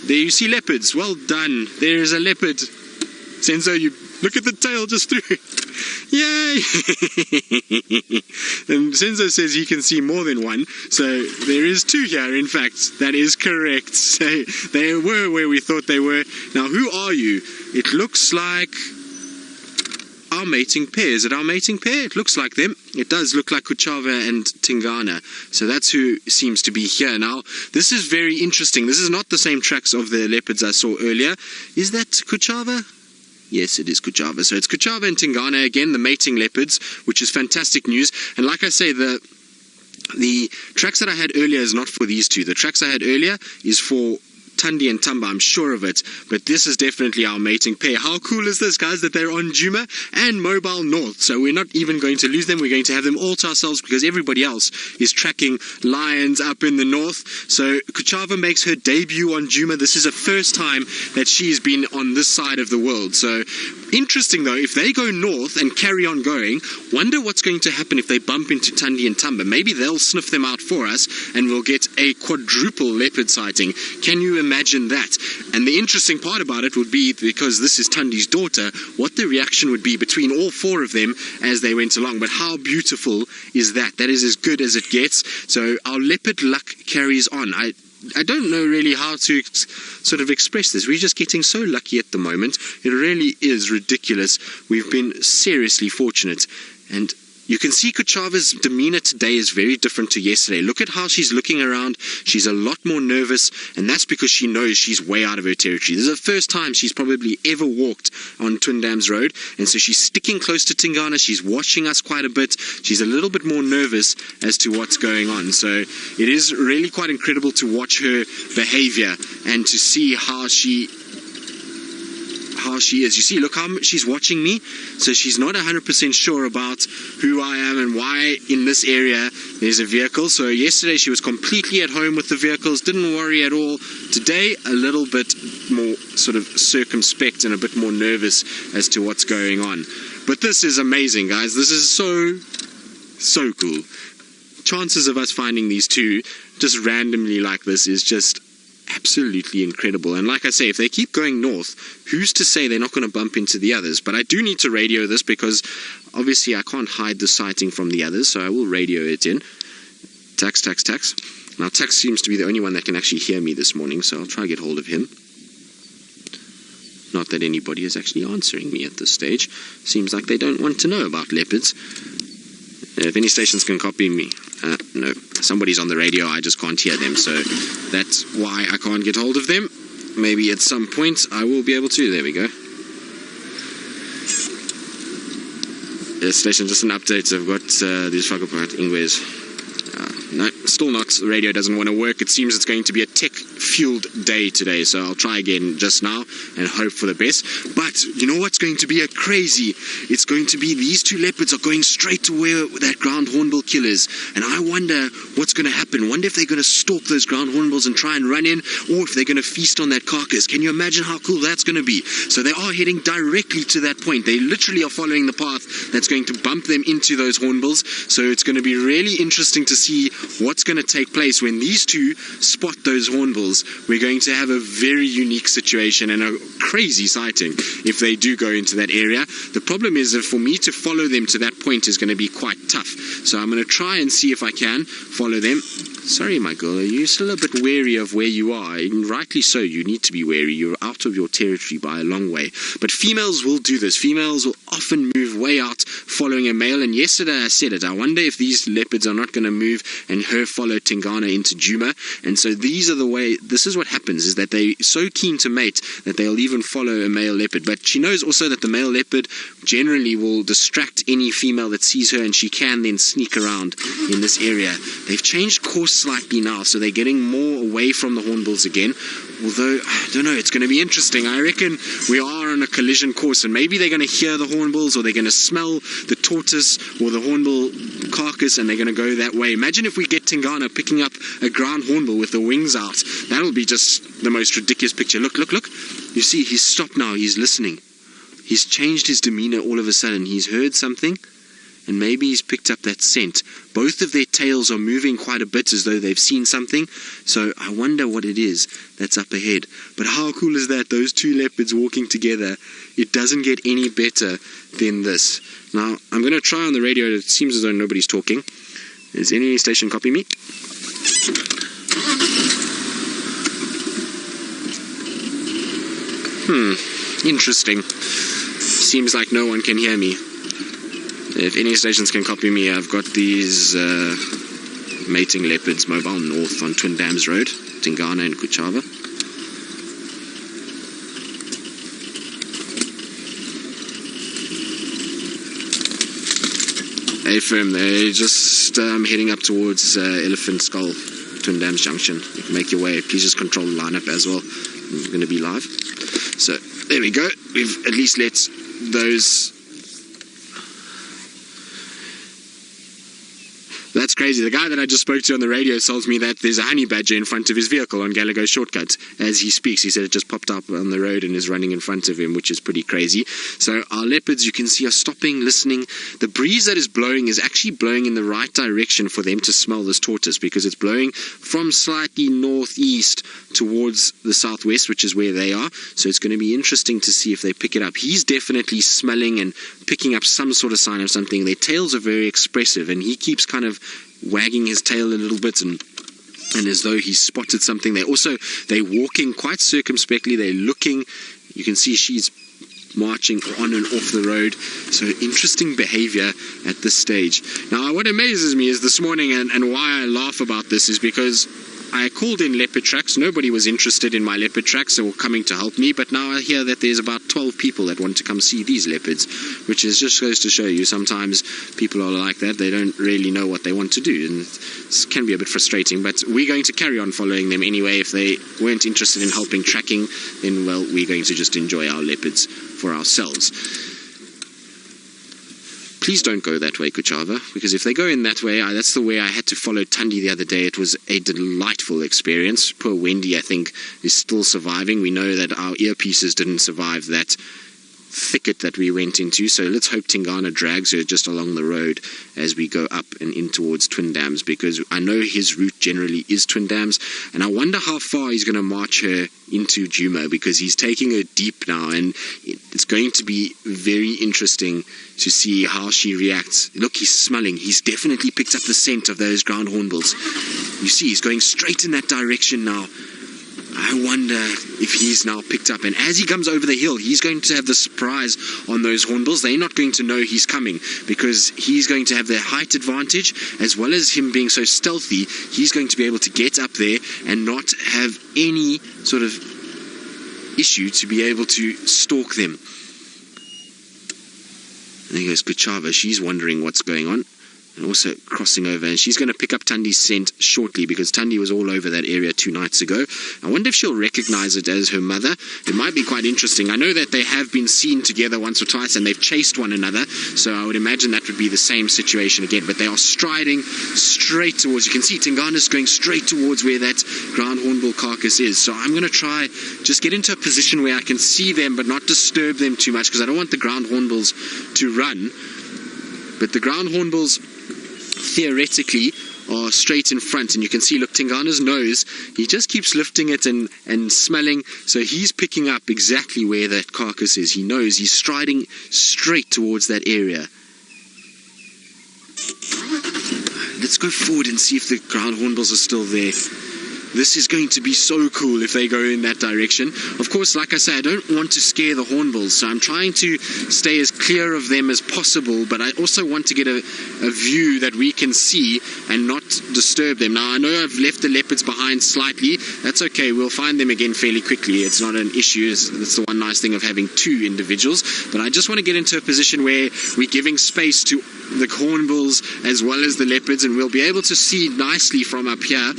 There you see leopards. Well done. There is a leopard. Senzo, you look at the tail just through. Yay! And Senzo says he can see more than one. So there is two here, in fact. That is correct. So they were where we thought they were. Now, who are you? It looks like our mating pair. Is it our mating pair? It looks like them. It does look like Kuchava and Tingana. So that's who seems to be here. Now, this is very interesting. This is not the same tracks of the leopards I saw earlier. Is that Kuchava? Yes, it is Kuchava. So it's Kuchava and Tingana, again, the mating leopards, which is fantastic news. And like I say, the tracks that I had earlier is not for these two. The tracks I had earlier is for Thandi and Tamba, I'm sure of it, but this is definitely our mating pair. How cool is this, guys, that they're on Djuma and Mobile North? So we're not even going to lose them. We're going to have them all to ourselves because everybody else is tracking lions up in the north. So Kuchava makes her debut on Djuma. This is the first time that she's been on this side of the world. So interesting though, if they go north and carry on going, wonder what's going to happen if they bump into Thandi and Tamba. Maybe they'll sniff them out for us and we'll get a quadruple leopard sighting. Can you imagine that? And the interesting part about it would be, because this is Thandi's daughter, what the reaction would be between all four of them as they went along. But how beautiful is that? That is as good as it gets. So our leopard luck carries on. I don't know really how to sort of express this. We're just getting so lucky at the moment. It really is ridiculous. We've been seriously fortunate. And you can see Kuchava's demeanor today is very different to yesterday. Look at how she's looking around. She's a lot more nervous, and that's because she knows she's way out of her territory. This is the first time she's probably ever walked on Twin Dams Road, and so she's sticking close to Tingana. She's watching us quite a bit. She's a little bit more nervous as to what's going on. So it is really quite incredible to watch her behavior and to see how she is. You see, look how she's watching me. So she's not 100% sure about who I am and why in this area there's a vehicle. So yesterday she was completely at home with the vehicles, didn't worry at all. Today a little bit more sort of circumspect and a bit more nervous as to what's going on. But this is amazing, guys. This is so cool. Chances of us finding these two just randomly like this is just absolutely incredible. And like I say, if they keep going north, who's to say they're not going to bump into the others? But I do need to radio this because obviously I can't hide the sighting from the others, so I will radio it in. Tax. Now Tax seems to be the only one that can actually hear me this morning, so I'll try to get hold of him. Not that anybody is actually answering me at this stage. Seems like they don't want to know about leopards. If any stations can copy me. No, somebody's on the radio, I just can't hear them, so that's why I can't get hold of them. Maybe at some point I will be able to. There we go. Station, just an update. I've got these Fakapart Ingwes. No, still not. The radio doesn't want to work. It seems it's going to be a tech-fueled day today, so I'll try again just now and hope for the best. But you know what's going to be a crazy? It's going to be these two leopards are going straight to where that ground hornbill kill is, and I wonder what's going to happen. Wonder if they're going to stalk those ground hornbills and try and run in, or if they're going to feast on that carcass. Can you imagine how cool that's going to be? So they are heading directly to that point. They literally are following the path that's going to bump them into those hornbills. So it's going to be really interesting to see what's going to take place when these two spot those hornbills. We're going to have a very unique situation and a crazy sighting if they do go into that area. The problem is that for me to follow them to that point is going to be quite tough. So I'm going to try and see if I can follow them. Sorry, my girl, you're still a bit wary of where you are, and rightly so. You need to be wary. You're out of your territory by a long way. But females will do this. Females will often move way out following a male, and yesterday I said it. I wonder if these leopards are not going to move and her follow Tingana into Djuma. And so these are the way, this is what happens, is that they're so keen to mate that they'll even follow a male leopard. But she knows also that the male leopard generally will distract any female that sees her, and she can then sneak around in this area. They've changed course slightly now, so they're getting more away from the hornbills again. Although, I don't know, it's going to be interesting. I reckon we are on a collision course, and maybe they're going to hear the hornbills, or they're going to smell the tortoise or the hornbill carcass, and they're going to go that way. Imagine if we get Tingana picking up a ground hornbill with the wings out. That'll be just the most ridiculous picture. Look. You see, he's stopped now. He's listening. He's changed his demeanor all of a sudden. He's heard something, and maybe he's picked up that scent. Both of their tails are moving quite a bit as though they've seen something, so I wonder what it is that's up ahead. But how cool is that, those two leopards walking together? It doesn't get any better than this. Now, I'm going to try on the radio. It seems as though nobody's talking. Is any station copy me? Interesting. Seems like no one can hear me. If any stations can copy me, I've got these mating leopards mobile north on Twin Dams Road, Tingana and Kuchava. Hey firm, they're just heading up towards Elephant Skull, Twin Dams Junction. You can make your way. Please just control the lineup as well. We're going to be live. So there we go. We've at least let those. That's crazy. The guy that I just spoke to on the radio tells me that there's a honey badger in front of his vehicle on Gallagher Shortcut. As he speaks, he said it just popped up on the road and is running in front of him, which is pretty crazy. So our leopards, you can see, are stopping, listening. The breeze that is blowing is actually blowing in the right direction for them to smell this tortoise, because it's blowing from slightly northeast towards the southwest, which is where they are. So it's going to be interesting to see if they pick it up. He's definitely smelling and picking up some sort of sign of something. Their tails are very expressive, and he keeps kind of wagging his tail a little bit and as though he's spotted something. They're walking quite circumspectly. They're looking. You can see she's marching on and off the road. So interesting behavior at this stage. Now, what amazes me is this morning, and why I laugh about this is because I called in leopard tracks. Nobody was interested in my leopard tracks or coming to help me, but now I hear that there's about 12 people that want to come see these leopards, which is just goes to show you sometimes people are like that. They don't really know what they want to do, and it can be a bit frustrating, but we're going to carry on following them anyway. If they weren't interested in helping tracking, then, well, we're going to just enjoy our leopards for ourselves. Please don't go that way, Kuchava, because if they go in that way, that's the way I had to follow Tundi the other day. It was a delightful experience. Poor Wendy, I think, is still surviving. We know that our earpieces didn't survive that thicket that we went into, so let's hope Tingana drags her just along the road as we go up and in towards Twin Dams, because I know his route generally is Twin Dams, and I wonder how far he's going to march her into Djuma, because he's taking her deep now, and it's going to be very interesting to see how she reacts. Look, he's smelling. He's definitely picked up the scent of those ground hornbills. You see, he's going straight in that direction now. I wonder if he's now picked up, and as he comes over the hill, he's going to have the surprise on those hornbills. They're not going to know he's coming, because he's going to have the height advantage, as well as him being so stealthy. He's going to be able to get up there and not have any sort of issue to be able to stalk them. And there goes Kuchava. She's wondering what's going on, and also crossing over, and she's going to pick up Tundi's scent shortly, because Tundi was all over that area 2 nights ago. I wonder if she'll recognize it as her mother. It might be quite interesting. I know that they have been seen together once or twice, and they've chased one another, so I would imagine that would be the same situation again, but they are striding straight towards, you can see Tingana's going straight towards where that ground hornbill carcass is. So I'm going to try just get into a position where I can see them but not disturb them too much, because I don't want the ground hornbills to run. But the ground hornbills theoretically are straight in front, and you can see, look, Tingana's nose, he just keeps lifting it and smelling, so he's picking up exactly where that carcass is. He knows, he's striding straight towards that area. Let's go forward and see if the ground hornbills are still there. This is going to be so cool if they go in that direction. Of course, like I say, I don't want to scare the hornbills, so I'm trying to stay as clear of them as possible, but I also want to get a view that we can see and not disturb them. Now, I know I've left the leopards behind slightly. That's okay. We'll find them again fairly quickly. It's not an issue. That's the one nice thing of having 2 individuals. But I just want to get into a position where we're giving space to the hornbills as well as the leopards, and we'll be able to see nicely from up here.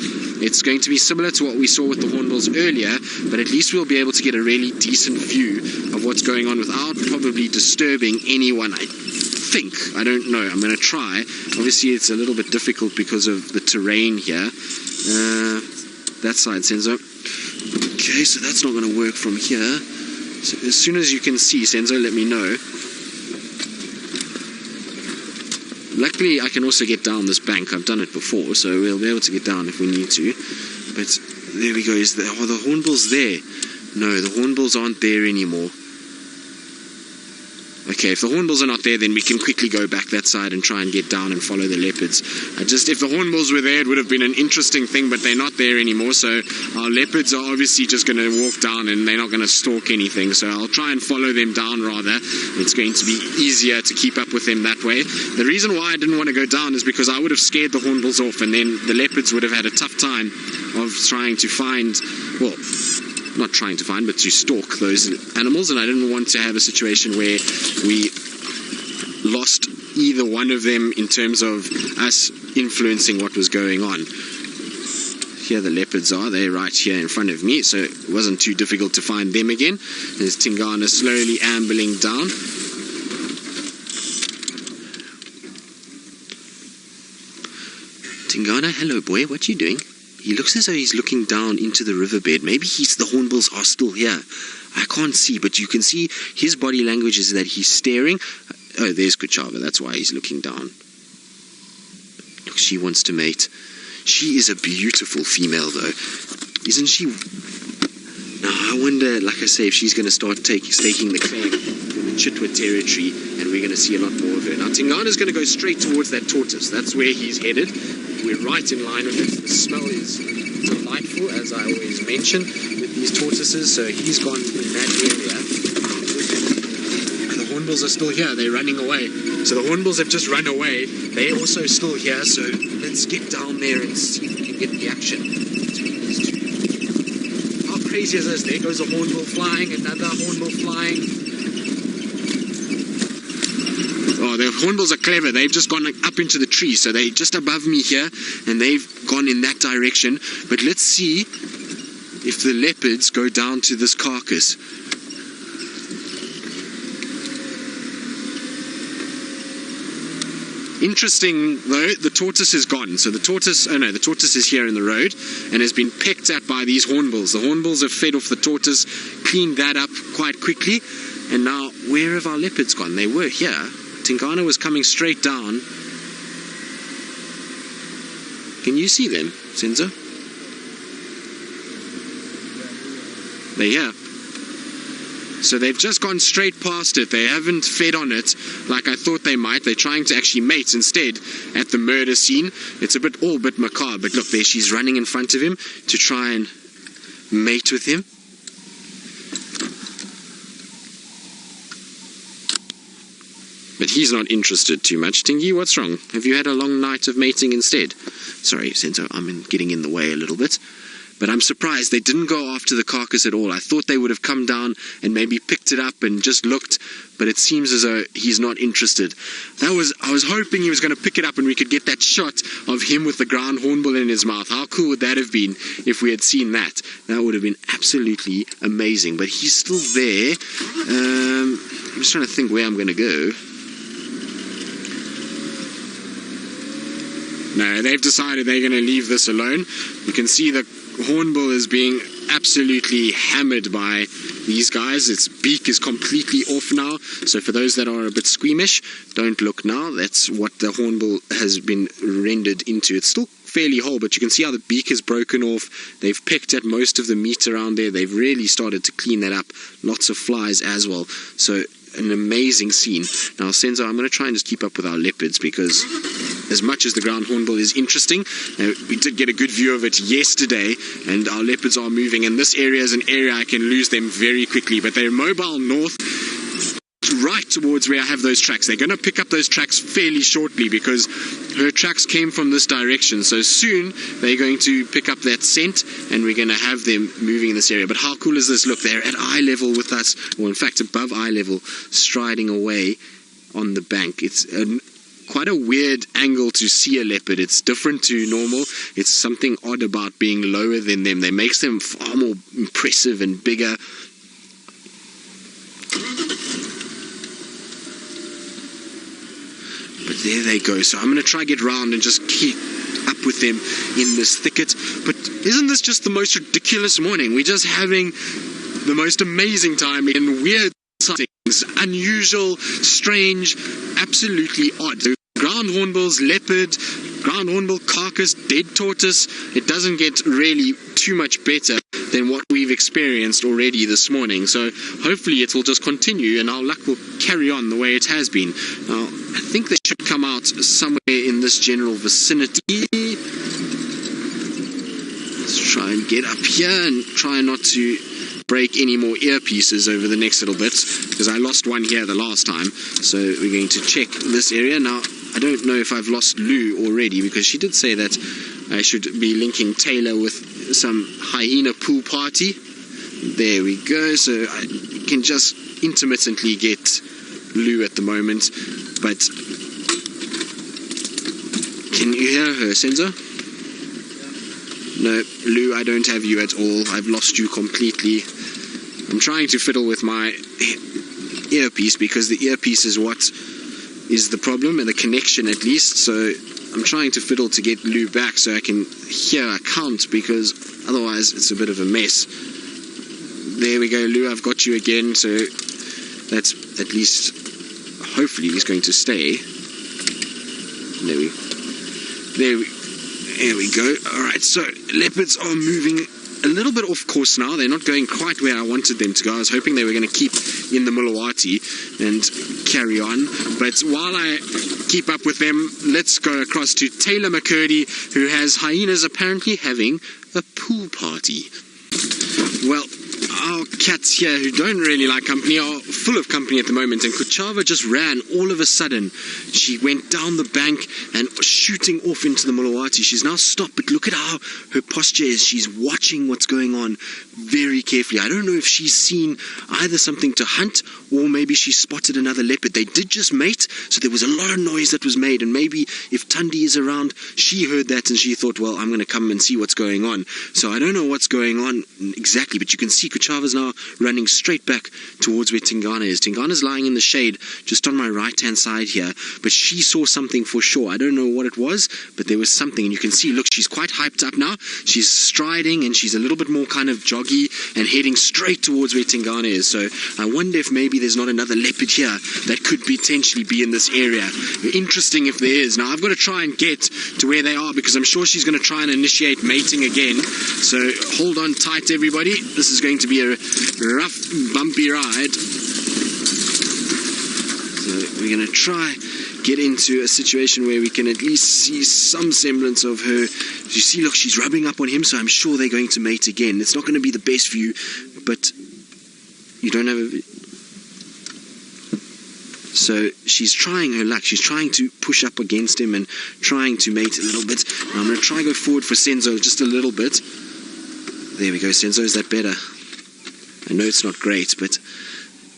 It's going to be similar to what we saw with the hornbills earlier, but at least we'll be able to get a really decent view of what's going on without probably disturbing anyone, I think. I don't know. I'm going to try. Obviously, it's a little bit difficult because of the terrain here. That side, Senzo. Okay, so that's not going to work from here. So as soon as you can see, Senzo, let me know. Luckily, I can also get down this bank. I've done it before, so we'll be able to get down if we need to. But there we go. Are the hornbills there? No, the hornbills aren't there anymore. Okay, if the hornbills are not there, then we can quickly go back that side and try and get down and follow the leopards. If the hornbills were there, it would have been an interesting thing, but they're not there anymore, so our leopards are obviously just going to walk down and they're not going to stalk anything, so I'll try and follow them down rather. It's going to be easier to keep up with them that way. The reason why I didn't want to go down is because I would have scared the hornbills off, and then the leopards would have had a tough time of trying to find, well, not trying to find, but to stalk those animals, and I didn't want to have a situation where we lost either one of them in terms of us influencing what was going on. Here the leopards are, they're right here in front of me, so it wasn't too difficult to find them again. There's Tingana slowly ambling down. Tingana, hello boy, what you doing? He looks as though he's looking down into the riverbed. Maybe the hornbills are still here. I can't see, but you can see his body language is that he's staring. Oh, there's Kuchava. That's why he's looking down. Look, she wants to mate. She is a beautiful female, though. Isn't she? Now, I wonder, like I say, if she's going to start staking the claim for the Chitwa territory, and we're going to see a lot more of her. Now, Tingana's going to go straight towards that tortoise. That's where he's headed. We're right in line with it. The smell is delightful, as I always mention with these tortoises. So he's gone in that area. The hornbills are still here. They're running away. So the hornbills have just run away. They're also still here. So let's get down there and see if we can get the action between these two. How crazy is this? There goes a hornbill flying, another hornbill flying. Oh, the hornbills are clever. They've just gone up into the tree, so they're just above me here, and they've gone in that direction. But let's see if the leopards go down to this carcass. Interesting, though, the tortoise is gone. So the tortoise is here in the road and has been picked at by these hornbills. The hornbills have fed off the tortoise, cleaned that up quite quickly, and now where have our leopards gone? They were here. Tingana was coming straight down. Can you see them, Senzo? They're here. So they've just gone straight past it. They haven't fed on it like I thought they might. They're trying to actually mate instead at the murder scene. It's all a bit macabre, but look, there she's running in front of him to try and mate with him. But he's not interested too much. Tingy, what's wrong? Have you had a long night of mating instead? Sorry, Senzo, I'm getting in the way a little bit. But I'm surprised they didn't go after the carcass at all. I thought they would have come down and maybe picked it up and just looked, but it seems as though he's not interested. I was hoping he was going to pick it up and we could get that shot of him with the ground hornbill in his mouth. How cool would that have been if we had seen that? That would have been absolutely amazing. But he's still there. I'm just trying to think where I'm going to go. No, they've decided they're going to leave this alone. You can see the hornbill is being absolutely hammered by these guys. Its beak is completely off now. So for those that are a bit squeamish, don't look now. That's what the hornbill has been rendered into. It's still fairly whole, but you can see how the beak is broken off. They've picked at most of the meat around there. They've really started to clean that up. Lots of flies as well. So an amazing scene. Now, Senzo, I'm going to try and just keep up with our leopards, because as much as the ground hornbill is interesting, we did get a good view of it yesterday, and our leopards are moving, and this area is an area I can lose them very quickly, but they're mobile north, right towards where I have those tracks. They're going to pick up those tracks fairly shortly, because her tracks came from this direction, so soon they're going to pick up that scent and we're going to have them moving in this area. But how cool is this? Look, they're at eye level with us, or in fact above eye level, striding away on the bank. It's quite a weird angle to see a leopard. It's different to normal. It's something odd about being lower than them. That makes them far more impressive and bigger. But there they go. So I'm going to try get round and just keep up with them in this thicket. But isn't this just the most ridiculous morning? We're just having the most amazing time in weird sightings. Unusual, strange, absolutely odd. The ground hornbills, leopard, ground hornbill, carcass, dead tortoise. It doesn't get really too much better than what we've experienced already this morning. So hopefully it will just continue and our luck will carry on the way it has been. Now, I think they should come out somewhere in this general vicinity. Let's try and get up here and try not to break any more earpieces over the next little bit, because I lost one here the last time. So we're going to check this area. Now, I don't know if I've lost Lou already, because she did say that I should be linking Taylor with some hyena pool party. There we go. So I can just intermittently get Lou at the moment. But can you hear her, Senzo? No, Lou, I don't have you at all. I've lost you completely. I'm trying to fiddle with my earpiece, because the earpiece is what is the problem, and the connection at least. So I'm trying to fiddle to get Lou back so I can hear a count, because otherwise it's a bit of a mess. There we go, Lou, I've got you again. So that's at least, hopefully he's going to stay. There we go. Alright, so leopards are moving a little bit off course now. They're not going quite where I wanted them to go. I was hoping they were going to keep in the Mulawati and carry on. But while I keep up with them, let's go across to Taylor McCurdy, who has hyenas apparently having a pool party. Well, our cats here, who don't really like company, are full of company at the moment, and Kuchava just ran all of a sudden. She went down the bank and shooting off into the Mulawati. She's now stopped, but look at how her posture is. She's watching what's going on very carefully. I don't know if she's seen either something to hunt, or maybe she spotted another leopard. They did just mate, so there was a lot of noise that was made, and maybe if Tundi is around, she heard that and she thought, well, I'm going to come and see what's going on. So I don't know what's going on exactly, but you can see Kuchava's now running straight back towards where Tingana is. Tingana's lying in the shade just on my right hand side here, but she saw something for sure. I don't know what it was, but there was something, and you can see, look, she's quite hyped up now. She's striding and she's a little bit more kind of joggy and heading straight towards where Tingana is. So I wonder if maybe there's not another leopard here that could potentially be in this area. Interesting if there is. Now I've got to try and get to where they are, because I'm sure she's going to try and initiate mating again. So hold on tight, everybody. This is going to be a rough, bumpy ride. So we're going to try get into a situation where we can at least see some semblance of her. You see, look, she's rubbing up on him, so I'm sure they're going to mate again. It's not going to be the best view, but you don't have a... So she's trying her luck. She's trying to push up against him and trying to mate a little bit. Now I'm going to try go forward for Senzo just a little bit. There we go, Senzo. Is that better? I know it's not great, but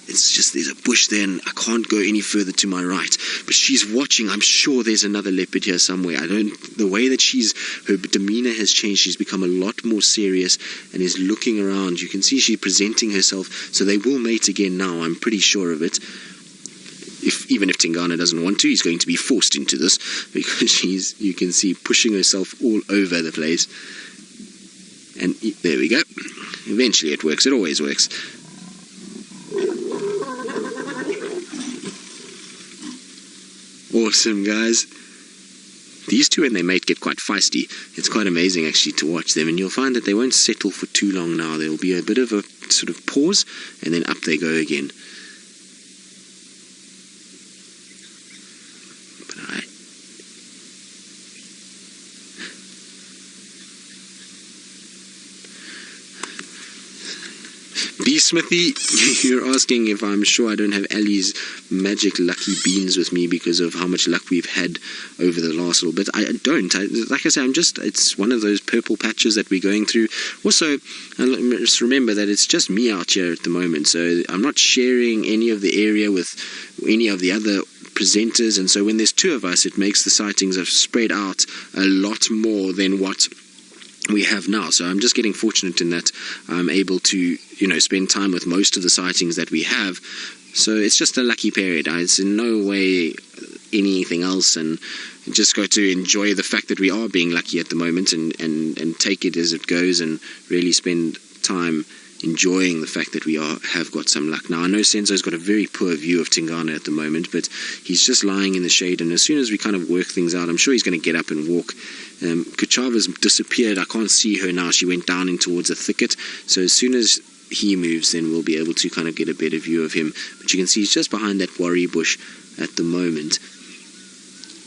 it's just there's a bush there and I can't go any further to my right. But she's watching. I'm sure there's another leopard here somewhere. The way that her demeanor has changed. She's become a lot more serious and is looking around. You can see she's presenting herself. So they will mate again now. I'm pretty sure of it. Even if Tingana doesn't want to, he's going to be forced into this, because she's, you can see, pushing herself all over the place. And there we go. Eventually it works. It always works. Awesome, guys. These two, when they mate, get quite feisty. It's quite amazing, actually, to watch them. And you'll find that they won't settle for too long now. There will be a bit of a sort of pause, and then up they go again. Smithy, you're asking if I'm sure I don't have Ali's magic lucky beans with me because of how much luck we've had over the last little bit. I don't. Like I say, it's one of those purple patches that we're going through. Also, just remember that it's just me out here at the moment, so I'm not sharing any of the area with any of the other presenters, and so when there's two of us, it makes the sightings have spread out a lot more than what we have now. So I'm just getting fortunate in that I'm able to, spend time with most of the sightings that we have. So it's just a lucky period. It's in no way anything else, and just got to enjoy the fact that we are being lucky at the moment, and take it as it goes, and really spend time enjoying the fact that we have got some luck. Now, I know Senzo's got a very poor view of Tingana at the moment, but he's just lying in the shade, and as soon as we kind of work things out, I'm sure he's going to get up and walk. Kuchava's disappeared. I can't see her now. She went down in towards a thicket, so as soon as he moves, then we'll be able to kind of get a better view of him. But you can see he's just behind that worry bush at the moment.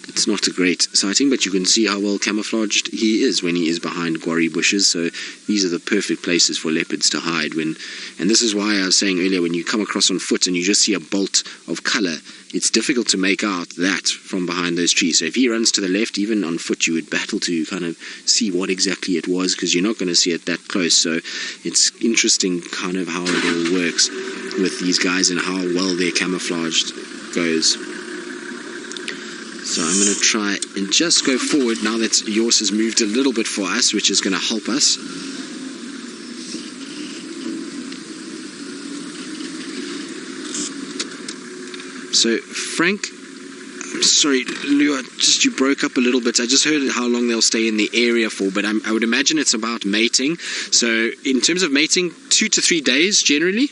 It's not a great sighting, but you can see how well camouflaged he is when he is behind guarri bushes. So these are the perfect places for leopards to hide. And this is why I was saying earlier, when you come across on foot and you just see a bolt of color, it's difficult to make out that from behind those trees. So if he runs to the left, even on foot, you would battle to kind of see what exactly it was, because you're not going to see it that close. So it's interesting kind of how it all works with these guys and how well their camouflage goes. So I'm going to try and just go forward now that yours has moved a little bit for us, which is going to help us. So Frank, I'm sorry, Lou, you broke up a little bit. I just heard how long they'll stay in the area for, but I would imagine it's about mating. So in terms of mating, 2 to 3 days generally.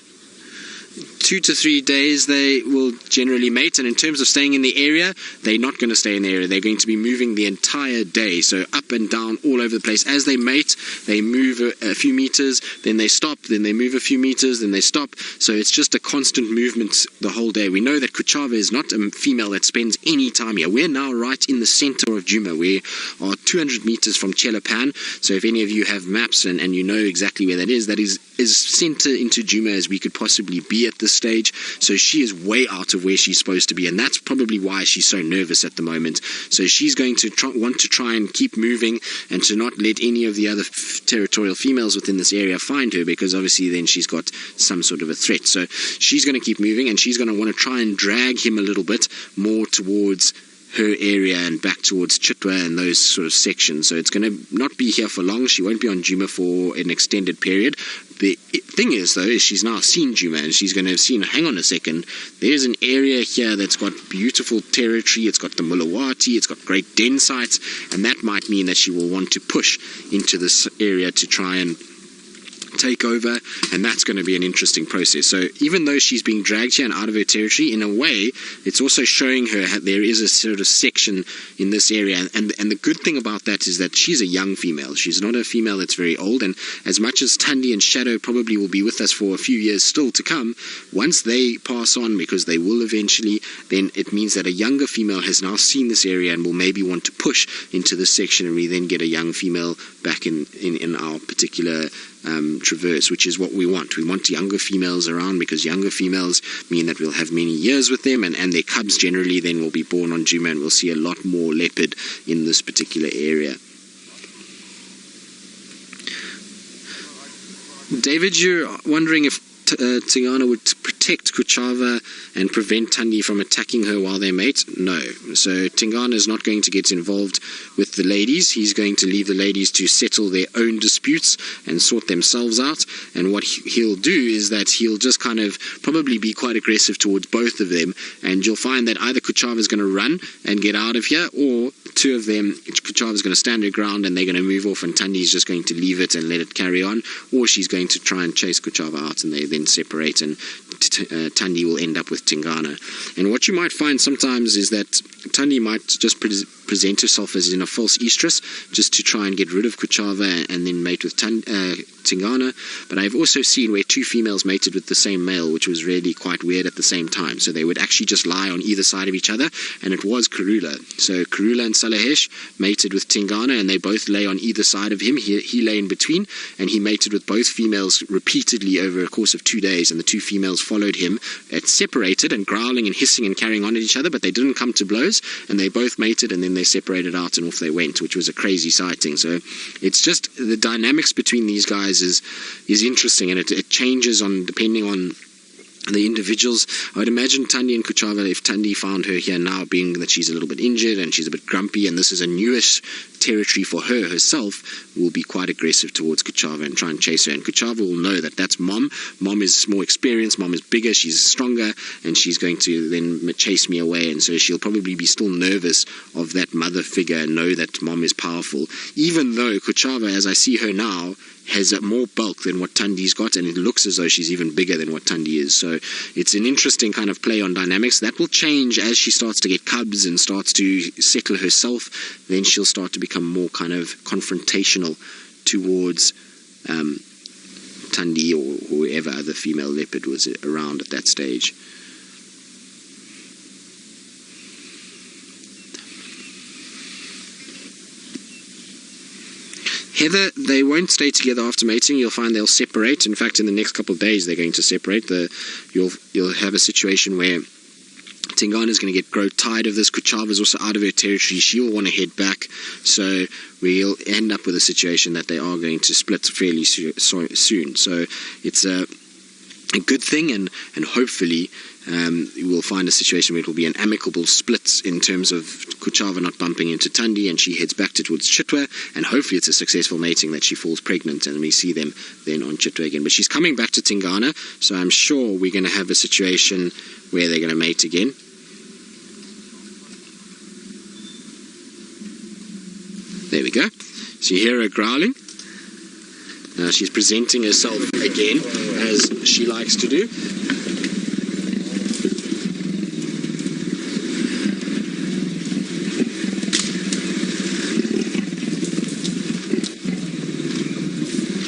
2 to 3 days they will generally mate, and in terms of staying in the area, they're not going to stay in the area. They're going to be moving the entire day, so up and down all over the place. As they mate, they move a few meters, then they stop, then they move a few meters, then they stop. So it's just a constant movement the whole day. We know that Kuchava is not a female that spends any time here. We're now right in the center of Djuma. We are 200 meters from Chelapan, so if any of you have maps and you know exactly where that is center into Djuma as we could possibly be at this stage. So she is way out of where she's supposed to be, and that's probably why she's so nervous at the moment. So she's going to want to try and keep moving and to not let any of the other territorial females within this area find her, because obviously then she's got some sort of a threat. So she's going to keep moving, and she's going to want to try and drag him a little bit more towards her area and back towards Chitwa and those sort of sections. So it's going to not be here for long. She won't be on Djuma for an extended period. The thing is, though, is she's now seen Djuma, and she's going to have seen, hang on a second, there's an area here that's got beautiful territory, it's got the Mulawati, it's got great den sites, and that might mean that she will want to push into this area to try and take over, and that's going to be an interesting process. So even though she's being dragged here and out of her territory, in a way it's also showing her how there is a sort of section in this area, and the good thing about that is that she's a young female. She's not a female that's very old, and as much as Thandi and Shadow probably will be with us for a few years still to come, once they pass on, because they will eventually, then it means that a younger female has now seen this area and will maybe want to push into this section, and we then get a young female back in our particular traverse, which is what we want. We want younger females around, because younger females mean that we'll have many years with them, and their cubs generally then will be born on Djuma, and we'll see a lot more leopard in this particular area. David, you're wondering if Tingana would protect Kuchava and prevent Thandi from attacking her while they mate? No. So Tingana is not going to get involved with the ladies. He's going to leave the ladies to settle their own disputes and sort themselves out. And what he'll do is that he'll just kind of probably be quite aggressive towards both of them. And you'll find that either Kuchava is going to run and get out of here, or two of them, Kuchava is going to stand her ground and they're going to move off, and Thandi is just going to leave it and let it carry on, or she's going to try and chase Kuchava out, and they then separate, and Thandi will end up with Tingana. And what you might find sometimes is that Thandi might just present herself as in a false estrus, just to try and get rid of Kuchava and then mate with Tingana. But I've also seen where two females mated with the same male, which was really quite weird at the same time. So they would actually just lie on either side of each other, and it was Kruger. So Kruger and Salahesh mated with Tingana, and they both lay on either side of him. He lay in between, and he mated with both females repeatedly over a course of 2 days, and the two females followed him. It separated and growling and hissing and carrying on at each other, but they didn't come to blows, and they both mated, and then they separated out and off they went, which was a crazy sighting. So it's just the dynamics between these guys is interesting, and it changes on depending on the individuals. I would imagine Tandi and Kuchava, if Tandi found her here now, being that she's a little bit injured and she's a bit grumpy and this is a newish territory for her herself, will be quite aggressive towards Kuchava and try and chase her. And Kuchava will know that that's Mom. Mom is more experienced, Mom is bigger, she's stronger, and she's going to then chase me away. And so she'll probably be still nervous of that mother figure and know that Mom is powerful. Even though Kuchava, as I see her now, has more bulk than what Tandi's got, and it looks as though she's even bigger than what Tandi is. So it's an interesting kind of play on dynamics. That will change as she starts to get cubs and starts to settle herself. Then she'll start to become more kind of confrontational towards Tandi or whoever other female leopard was around at that stage. Heather, they won't stay together after mating. You'll find they'll separate. In fact, in the next couple of days, they're going to separate. You'll have a situation where Tingana is going to grow tired of this. Kuchava is also out of her territory. She will want to head back. So we'll end up with a situation that they are going to split fairly soon. So it's a good thing, and hopefully we'll find a situation where it will be an amicable split in terms of Kuchava not bumping into Tandi and she heads back towards Chitwa, and hopefully it's a successful mating that she falls pregnant and we see them then on Chitwa again. But she's coming back to Tingana, so I'm sure we're going to have a situation where they're going to mate again. There we go. So you hear her growling. Now she's presenting herself again, as she likes to do.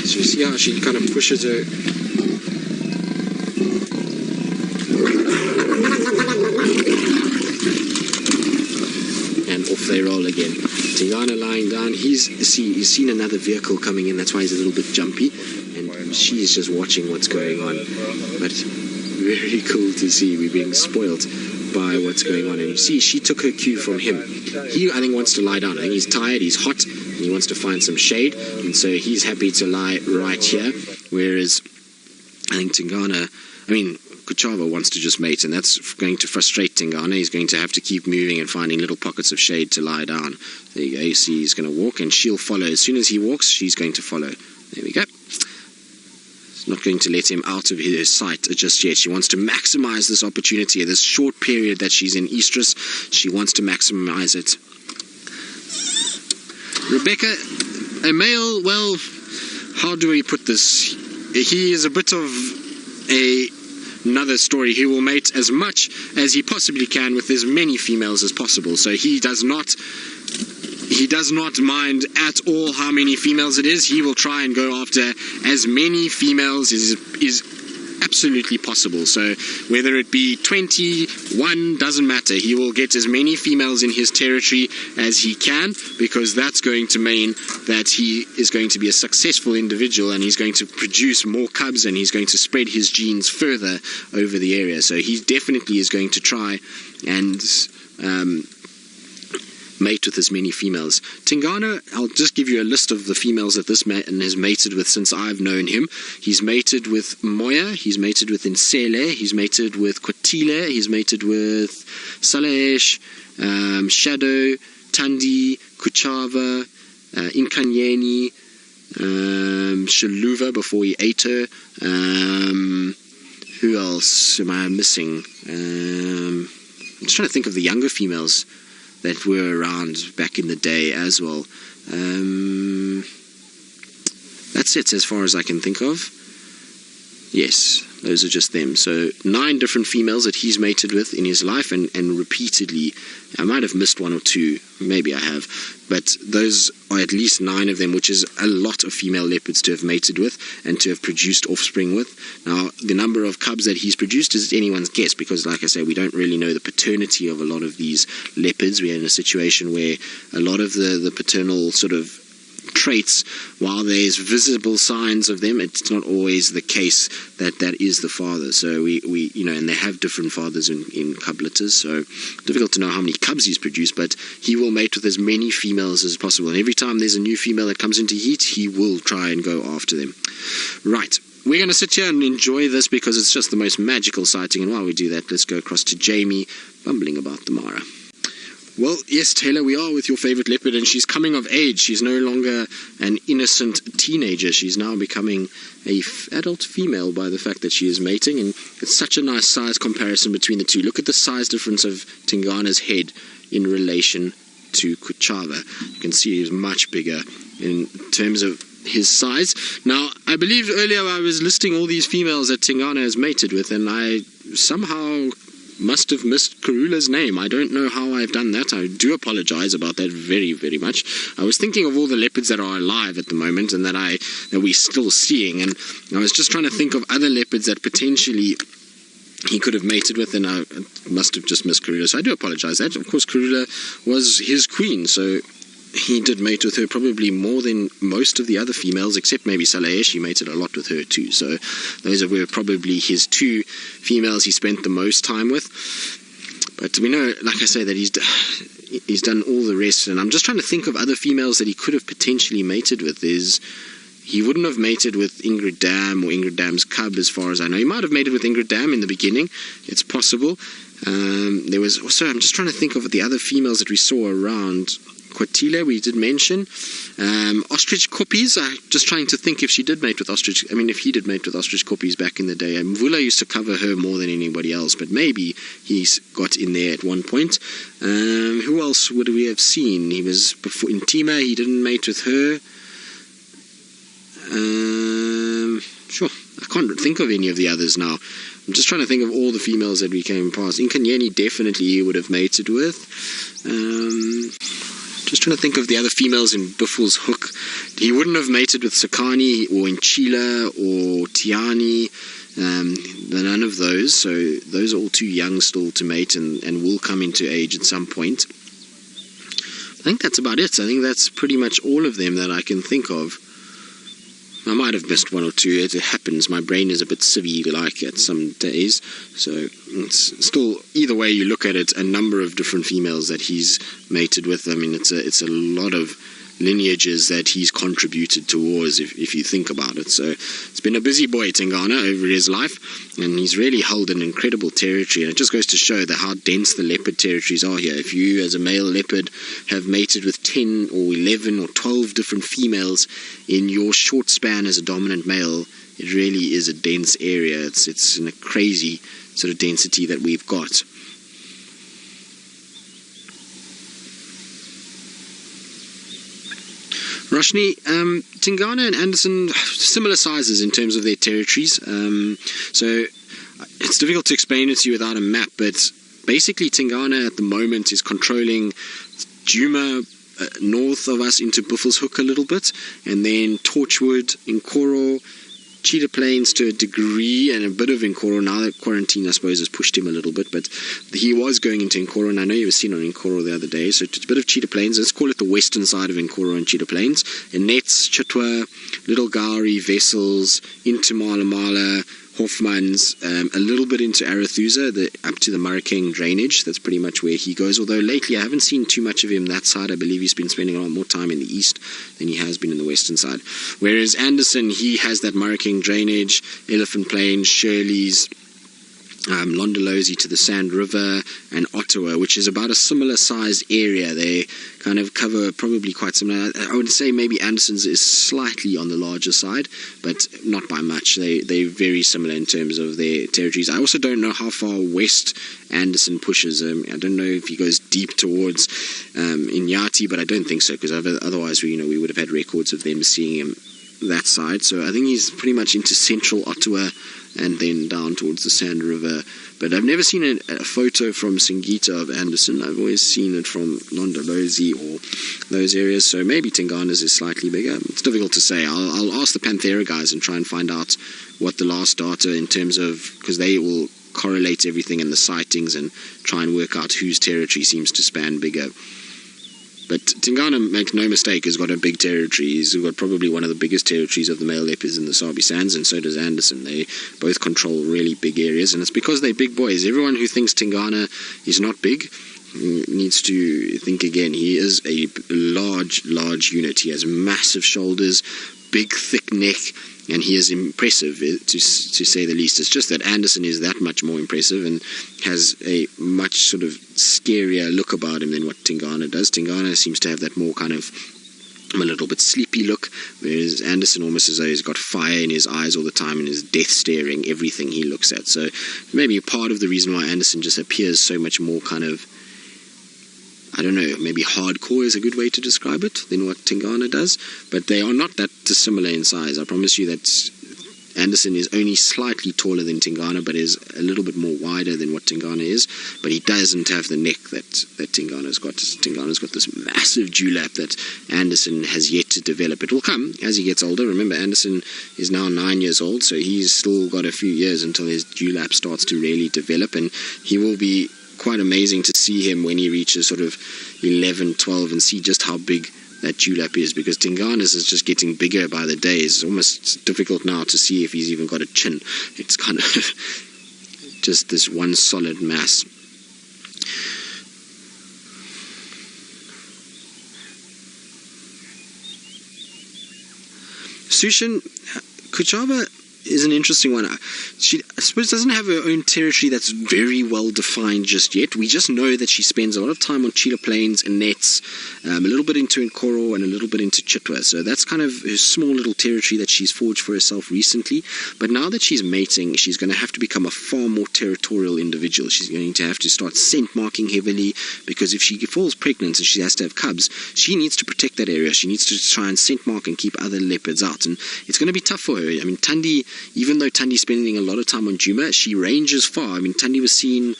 So you see how she kind of pushes her. And off they roll again. Tingana lying down. He's seen another vehicle coming in, that's why he's a little bit jumpy, and she's just watching what's going on. But very cool to see. We're being spoilt by what's going on, and you see she took her cue from him. He, I think, wants to lie down. I think he's tired, he's hot, and he wants to find some shade, and so he's happy to lie right here, whereas I think Kuchava wants to just mate, and that's going to frustrate Tingana. He's going to have to keep moving and finding little pockets of shade to lie down. There you go. You see he's going to walk, and she'll follow. As soon as he walks, she's going to follow. There we go. It's not going to let him out of her sight just yet. She wants to maximize this opportunity, this short period that she's in estrus. She wants to maximize it. Rebecca, a male, well, how do we put this? He is a bit of another story. He will mate as much as he possibly can with as many females as possible. So he does not mind at all how many females it is. He will try and go after as many females as is absolutely possible. So whether it be 21, doesn't matter. He will get as many females in his territory as he can, because that's going to mean that he is going to be a successful individual, and he's going to produce more cubs, and he's going to spread his genes further over the area. So he definitely is going to try and mate with as many females. Tingana, I'll just give you a list of the females that this man has mated with since I've known him. He's mated with Moya, he's mated with Insele, he's mated with Kwatile, he's mated with Salesh, Shadow, Tandi, Kuchava, Inkanyeni, Shaluva before he ate her. Who else am I missing? I'm just trying to think of the younger females that were around back in the day as well. That's it as far as I can think of. Yes, those are just them. So 9 different females that he's mated with in his life, and repeatedly. I might have missed 1 or 2, maybe I have, but those are at least 9 of them, which is a lot of female leopards to have mated with and to have produced offspring with. Now, the number of cubs that he's produced is anyone's guess, because like I say, we don't really know the paternity of a lot of these leopards. We're in a situation where a lot of the paternal sort of traits, while there's visible signs of them, it's not always the case that that is the father. So we and they have different fathers in cub litters, so difficult to know how many cubs he's produced, but he will mate with as many females as possible, and every time there's a new female that comes into heat, he will try and go after them. Right, we're going to sit here and enjoy this because it's just the most magical sighting. And while we do that, let's go across to Jamie, bumbling about the Mara. Well, yes, Taylor, we are with your favorite leopard, and she's coming of age. She's no longer an innocent teenager. She's now becoming a adult female by the fact that she is mating, and it's such a nice size comparison between the two. Look at the size difference of Tingana's head in relation to Kuchava. You can see he's much bigger in terms of his size. Now, I believe earlier I was listing all these females that Tingana has mated with, and I somehow must have missed Karula's name. I don't know how I've done that. I do apologize about that very, very much. I was thinking of all the leopards that are alive at the moment and that we're still seeing, and I was just trying to think of other leopards that potentially he could have mated with, and I must have just missed Karula. So I do apologize. That, of course, Karula was his queen, so he did mate with her probably more than most of the other females, except maybe Saleh. She mated a lot with her too. So those were probably his two females he spent the most time with. But we know, like I say, that he's done all the rest. And I'm just trying to think of other females that he could have potentially mated with. He wouldn't have mated with Ingrid Dam or Ingrid Dam's cub, as far as I know. He might have mated with Ingrid Dam in the beginning. It's possible. There was also, I'm just trying to think of the other females that we saw around. Kwatile, we did mention. Ostrich Koppies, I'm just trying to think if she did mate with ostrich. I mean, if he did mate with ostrich Koppies back in the day. Mvula used to cover her more than anybody else, but maybe he's got in there at one point. Who else would we have seen? He was before in Tima, he didn't mate with her. Sure, I can't think of any of the others now. I'm just trying to think of all the females that we came past. Inkanyeni definitely he would have mated with. Just trying to think of the other females in Buffels Hook. He wouldn't have mated with Sakani or Inchila or Tiani. None of those. So those are all too young still to mate and will come into age at some point. I think that's about it. I think that's pretty much all of them that I can think of. I might have missed one or two. It happens. My brain is a bit civvy-like at some days. So it's still, either way you look at it, a number of different females that he's mated with. I mean, it's a lot of lineages that he's contributed towards, if you think about it. So it's been a busy boy, Tingana, over his life, and he's really held an incredible territory. And it just goes to show that how dense the leopard territories are here. If you, as a male leopard, have mated with 10 or 11 or 12 different females in your short span as a dominant male, it really is a dense area. It's in a crazy sort of density that we've got. Roshni, Tingana and Anderson, similar sizes in terms of their territories. So it's difficult to explain it to you without a map, but basically Tingana at the moment is controlling Djuma north of us into Buffels Hook a little bit, and then Torchwood, Nkoro, Cheetah Plains to a degree, and a bit of Nkoro. Now that quarantine, I suppose, has pushed him a little bit, but he was going into Nkoro, and I know he was seen on Nkoro the other day, so it's a bit of Cheetah Plains. Let's call it the western side of Nkoro and Cheetah Plains. And Nets, Chitwa, Little Gowrie, Vessels, into Malamala, Hoffman's, a little bit into Arathusa, up to the Marakeng drainage. That's pretty much where he goes, although lately I haven't seen too much of him that side. I believe he's been spending a lot more time in the east than he has been in the western side. Whereas Anderson, he has that Marakeng drainage, Elephant Plains, Shirley's, Londolozi to the Sand River, and Ottawa, which is about a similar sized area. They kind of cover probably quite similar. I would say maybe Anderson's is slightly on the larger side, but not by much. They're very similar in terms of their territories. I also don't know how far west Anderson pushes. I don't know if he goes deep towards Inyati, but I don't think so, because otherwise we would have had records of them seeing him that side. So I think he's pretty much into central Ottawa and then down towards the Sand River. But I've never seen a photo from Singita of Anderson. I've always seen it from Londolozi or those areas. So maybe Tingana's is slightly bigger. It's difficult to say. I'll ask the Panthera guys and try and find out what the last data in terms of, because they will correlate everything in the sightings and try and work out whose territory seems to span bigger. But Tingana, make no mistake, has got a big territory. He's got probably one of the biggest territories of the male leopards in the Sabi Sands, and so does Anderson. They both control really big areas, and it's because they're big boys. Everyone who thinks Tingana is not big needs to think again. He is a large unit. He has massive shoulders, big, thick neck, and he is impressive, to say the least. It's just that Anderson is that much more impressive and has a much sort of scarier look about him than what Tingana does. Tingana seems to have that more kind of a little bit sleepy look, whereas Anderson almost as though he's got fire in his eyes all the time and is death staring everything he looks at. So maybe part of the reason why Anderson just appears so much more kind of, I don't know, maybe hardcore is a good way to describe it than what Tingana does, but they are not that dissimilar in size. I promise you that Anderson is only slightly taller than Tingana, but is a little bit more wider than what Tingana is, but he doesn't have the neck that Tingana's got. Tingana's got this massive dewlap that Anderson has yet to develop. It will come as he gets older. Remember, Anderson is now 9 years old, so he's still got a few years until his dewlap starts to really develop, and he will be quite amazing to see him when he reaches sort of 11, 12 and see just how big that dewlap is, because Tingana's is just getting bigger by the day. It's almost difficult now to see if he's even got a chin. It's kind of just this one solid mass. Sushin, Kuchava is an interesting one. She, I suppose, doesn't have her own territory that's very well defined just yet. We just know that she spends a lot of time on cheetah plains and nets, a little bit into Nkoro and a little bit into Chitwa. So that's kind of her small little territory that she's forged for herself recently. But now that she's mating, she's going to have to become a far more territorial individual. She's going to have to start scent marking heavily, because if she falls pregnant and she has to have cubs, she needs to protect that area. She needs to try and scent mark and keep other leopards out. And it's going to be tough for her. I mean, Tandi, even though Tandi's spending a lot of time on Djuma, she ranges far. I mean, Tandi was seen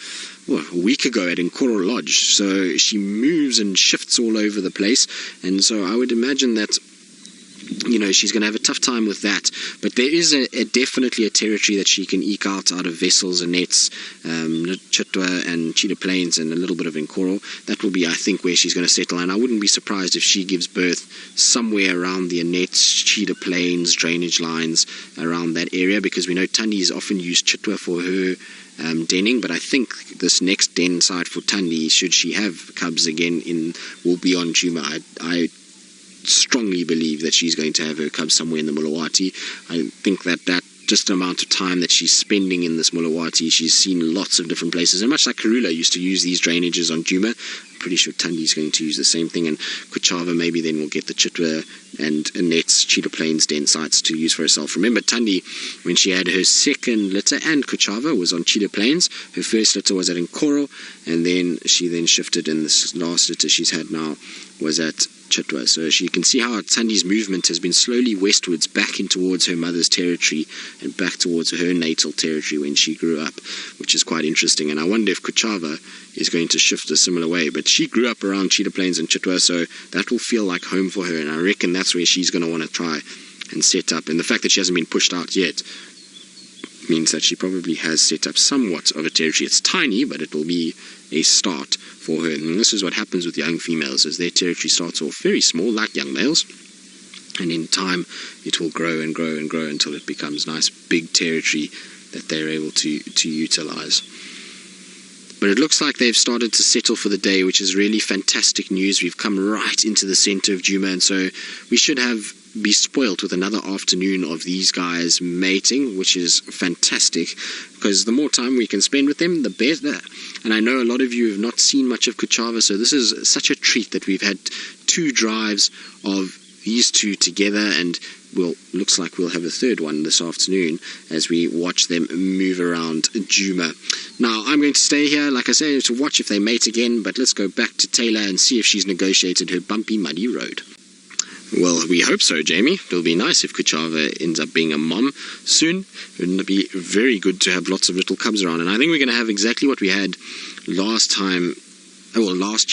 a week ago at Nkoro Lodge, so she moves and shifts all over the place, and so I would imagine that, you know, she's going to have a tough time with that. But there is definitely a territory that she can eke out of vessels and nets, Chitwa and Cheetah Plains and a little bit of Nkoro. That will be, I think, where she's going to settle, and I wouldn't be surprised if she gives birth somewhere around the nets, Cheetah Plains, drainage lines, around that area, because we know Tandi's often used Chitwa for her denning, but I think this next den site for Tandi, should she have cubs again, will be on Djuma. I strongly believe that she's going to have her cubs somewhere in the Mulawati. I think that just the amount of time that she's spending in this Mulawati, she's seen lots of different places, and much like Karula used to use these drainages on Djuma, I'm pretty sure Tandi's going to use the same thing, and Kuchava maybe then will get the Chitwa and Nets, Cheetah Plains den sites to use for herself. Remember, Tandi, when she had her second litter, and Kuchava was on Cheetah Plains. Her first litter was at Nkoro, and then she shifted, and this last litter she's had now was at Chitwa. So you can see how Tandi's movement has been slowly westwards, back in towards her mother's territory and back towards her natal territory when she grew up, which is quite interesting. And I wonder if Kuchava is going to shift a similar way. But she grew up around Cheetah Plains and Chitwa, so that will feel like home for her, and I reckon that's where she's going to want to try and set up. And the fact that she hasn't been pushed out yet means that she probably has set up somewhat of a territory. It's tiny, but it will be a start for her. And this is what happens with young females, as their territory starts off very small, like young males, and in time it will grow and grow and grow until it becomes nice big territory that they're able to utilize. But it looks like they've started to settle for the day, which is really fantastic news. We've come right into the center of Djuma, and so we should be spoilt with another afternoon of these guys mating, which is fantastic, because the more time we can spend with them, the better. And I know a lot of you have not seen much of Kuchava, so this is such a treat that we've had 2 drives of these 2 together, and looks like we'll have a third one this afternoon as we watch them move around Djuma. Now, I'm going to stay here, like I say, to watch if they mate again, but let's go back to Taylor and see if she's negotiated her bumpy, muddy road. Well, we hope so, Jamie. It'll be nice if Kuchava ends up being a mom soon. It'll be very good to have lots of little cubs around. And I think we're going to have exactly what we had last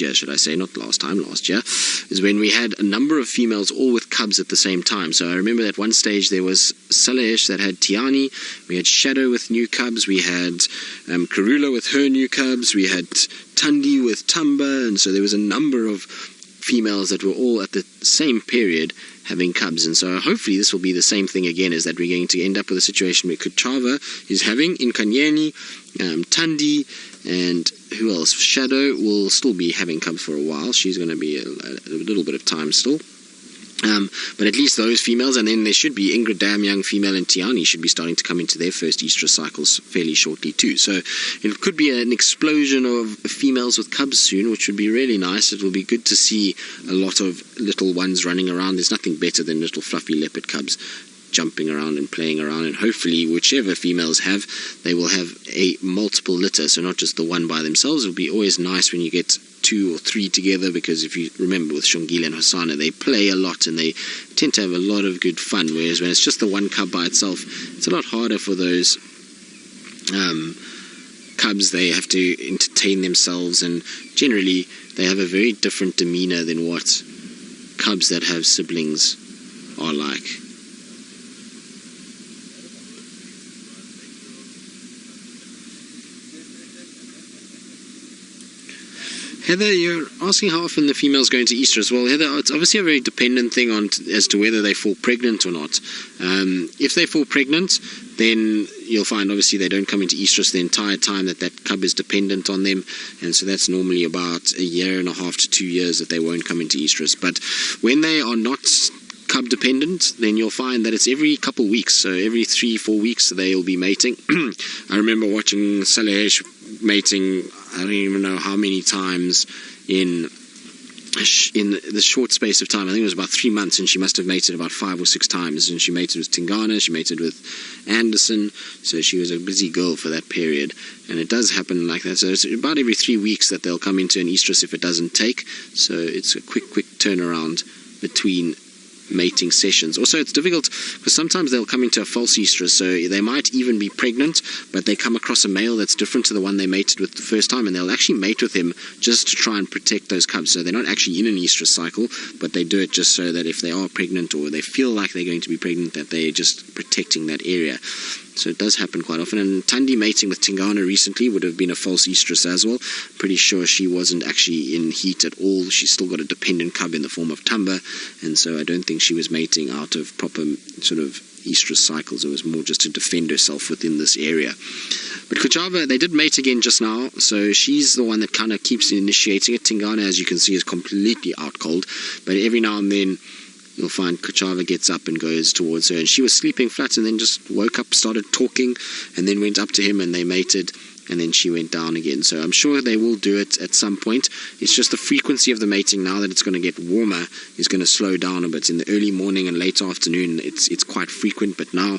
year, should I say, not last time, last year, is when we had a number of females all with cubs at the same time. So I remember at one stage there was Salahesh that had Tiani, we had Shadow with new cubs, we had Karula with her new cubs, we had Tandi with Tamba, and so there was a number of females that were all at the same period having cubs. And so hopefully this will be the same thing again, is that we're going to end up with a situation where Kuchava is having Inkanyeni, Tandi, and who else? Shadow will still be having cubs for a while. She's going to be a little bit of time still. But at least those females, and then there should be Ingrid Dam young female and Tiani should be starting to come into their first estrus cycles fairly shortly too. So it could be an explosion of females with cubs soon, which would be really nice. It will be good to see a lot of little ones running around. There's nothing better than little fluffy leopard cubs jumping around and playing around, and hopefully whichever females have, they will have a multiple litter, so not just the one by themselves. It'll be always nice when you get 2 or 3 together, because if you remember with Shongile and Hosanna, they play a lot and they tend to have a lot of good fun, whereas when it's just the one cub by itself, it's a lot harder for those cubs. They have to entertain themselves, and generally they have a very different demeanor than what cubs that have siblings are like. Heather, you're asking how often the females go into estrus. Well, Heather, it's obviously a very dependent thing on as to whether they fall pregnant or not. If they fall pregnant, then you'll find obviously they don't come into estrus the entire time that cub is dependent on them, and so that's normally about 1.5 to 2 years that they won't come into estrus. But when they are not cub dependent, then you'll find that it's every couple weeks, so every 3-4 weeks they'll be mating. I remember watching Salehesh mating, I don't even know how many times in the short space of time. I think it was about 3 months, and she must have mated about 5 or 6 times. And she mated with Tingana, she mated with Anderson, so she was a busy girl for that period. And it does happen like that. So it's about every 3 weeks that they'll come into an estrus if it doesn't take. So it's a quick turnaround between mating sessions. Also, it's difficult because sometimes they'll come into a false estrus, so they might even be pregnant, but they come across a male that's different to the one they mated with the first time, and they'll actually mate with him just to try and protect those cubs. So they're not actually in an estrus cycle, but they do it just so that if they are pregnant or they feel like they're going to be pregnant, that they're just protecting that area. So it does happen quite often. And Tandi mating with Tingana recently would have been a false estrus as well. Pretty sure she wasn't actually in heat at all. She's still got a dependent cub in the form of Tamba, and so I don't think she was mating out of proper sort of estrus cycles. It was more just to defend herself within this area. But Kuchava, they did mate again just now, so she's the one that kind of keeps initiating it. Tingana, as you can see, is completely out cold, but every now and then you'll find Kuchava gets up and goes towards her, and she was sleeping flat and then just woke up, started talking, and then went up to him and they mated, and then she went down again. So I'm sure they will do it at some point. It's just the frequency of the mating, now that it's going to get warmer, is going to slow down a bit. In the early morning and late afternoon it's quite frequent, but now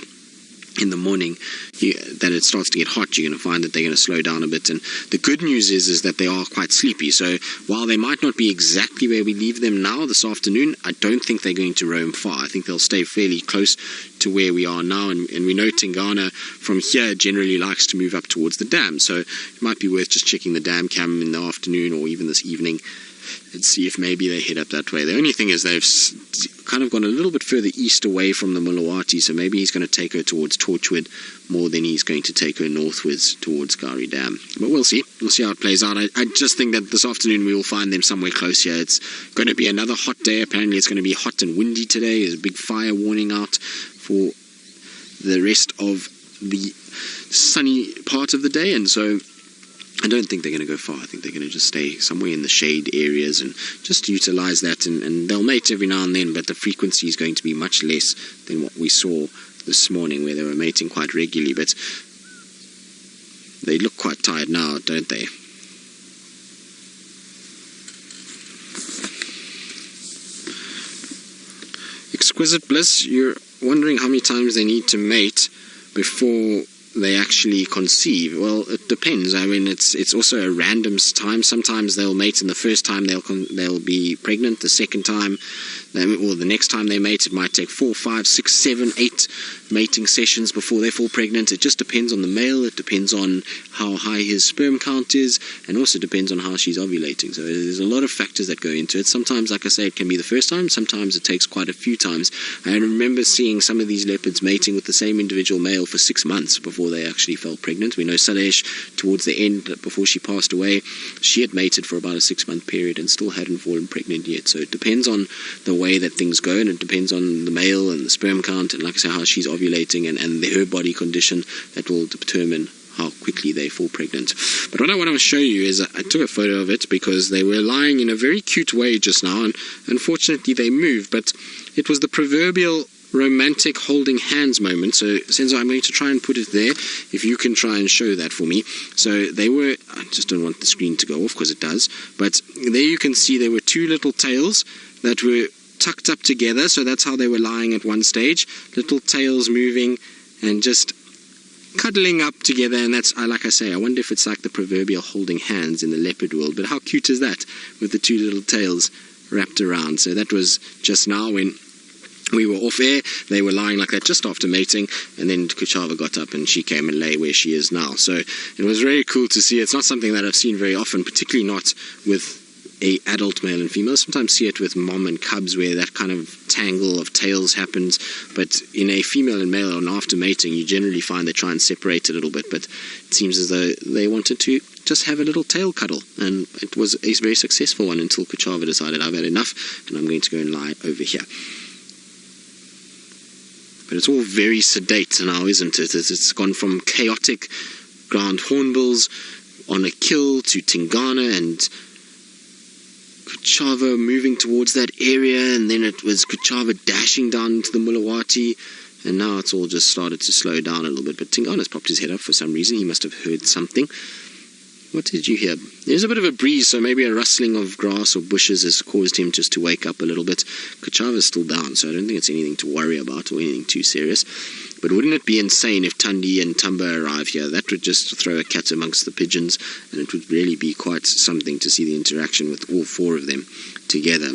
in the morning that it starts to get hot, you're going to find that they're going to slow down a bit. And the good news is that they are quite sleepy, so while they might not be exactly where we leave them now this afternoon, I don't think they're going to roam far. I think they'll stay fairly close to where we are now, and we know Tingana from here generally likes to move up towards the dam, so it might be worth just checking the dam cam in the afternoon or even this evening and see if maybe they head up that way. The only thing is they've kind of gone a little bit further east away from the Mulawati, so maybe he's going to take her towards Torchwood more than he's going to take her northwards towards Gari Dam. But we'll see. We'll see how it plays out. I just think that this afternoon we will find them somewhere close here. It's going to be another hot day. Apparently it's going to be hot and windy today. There's a big fire warning out for the rest of the sunny part of the day, and so I don't think they're going to go far. I think they're going to just stay somewhere in the shade areas and just utilize that, and they'll mate every now and then, but the frequency is going to be much less than what we saw this morning, where they were mating quite regularly. But they look quite tired now, don't they? Exquisite Bliss, you're wondering how many times they need to mate before they actually conceive. Well, it depends. I mean, it's also a random time. Sometimes they'll mate, and the first time they'll be pregnant. The second time, or the next time they mate, it might take 4, 5, 6, 7, 8 mating sessions before they fall pregnant. It just depends on the male. It depends on how high his sperm count is, and also depends on how she's ovulating. So there's a lot of factors that go into it. Sometimes, like I say, it can be the first time. Sometimes it takes quite a few times. I remember seeing some of these leopards mating with the same individual male for 6 months before they actually fell pregnant. We know Salesh, towards the end, before she passed away, she had mated for about a 6-month period and still hadn't fallen pregnant yet. So it depends on the way that things go, and it depends on the male and the sperm count, and like I say, how she's ovulating and her body condition, that will determine how quickly they fall pregnant. But what I want to show you is I took a photo of it because they were lying in a very cute way just now, and unfortunately they moved. But it was the proverbial romantic holding hands moment. So Senzo, I'm going to try and put it there, if you can try and show that for me. So they were, I just don't want the screen to go off because it does, but there you can see there were two little tails that were tucked up together, so that's how they were lying at one stage, little tails moving and just cuddling up together. And that's, like I say, I wonder if it's like the proverbial holding hands in the leopard world, but how cute is that, with the two little tails wrapped around. So that was just now when we were off air. They were lying like that just after mating, and then Kuchava got up and she came and lay where she is now. So it was very cool to see. It's not something that I've seen very often, particularly not with a adult male and female. Sometimes see it with mom and cubs where that kind of tangle of tails happens, but in a female and male, and after mating, you generally find they try and separate a little bit, but it seems as though they wanted to just have a little tail cuddle, and it was a very successful one until Kuchava decided, I've had enough and I'm going to go and lie over here. But it's all very sedate now, isn't it? It's gone from chaotic ground hornbills on a kill to Tingana and Kuchava moving towards that area, and then it was Kuchava dashing down to the Mulawati, and now it's all just started to slow down a little bit. But Tingana's popped his head up for some reason. He must have heard something. What did you hear? There's a bit of a breeze, so maybe a rustling of grass or bushes has caused him just to wake up a little bit. Kuchava's still down, so I don't think it's anything to worry about or anything too serious. But wouldn't it be insane if Tundi and Tumba arrive here? That would just throw a cat amongst the pigeons, and it would really be quite something to see the interaction with all four of them together.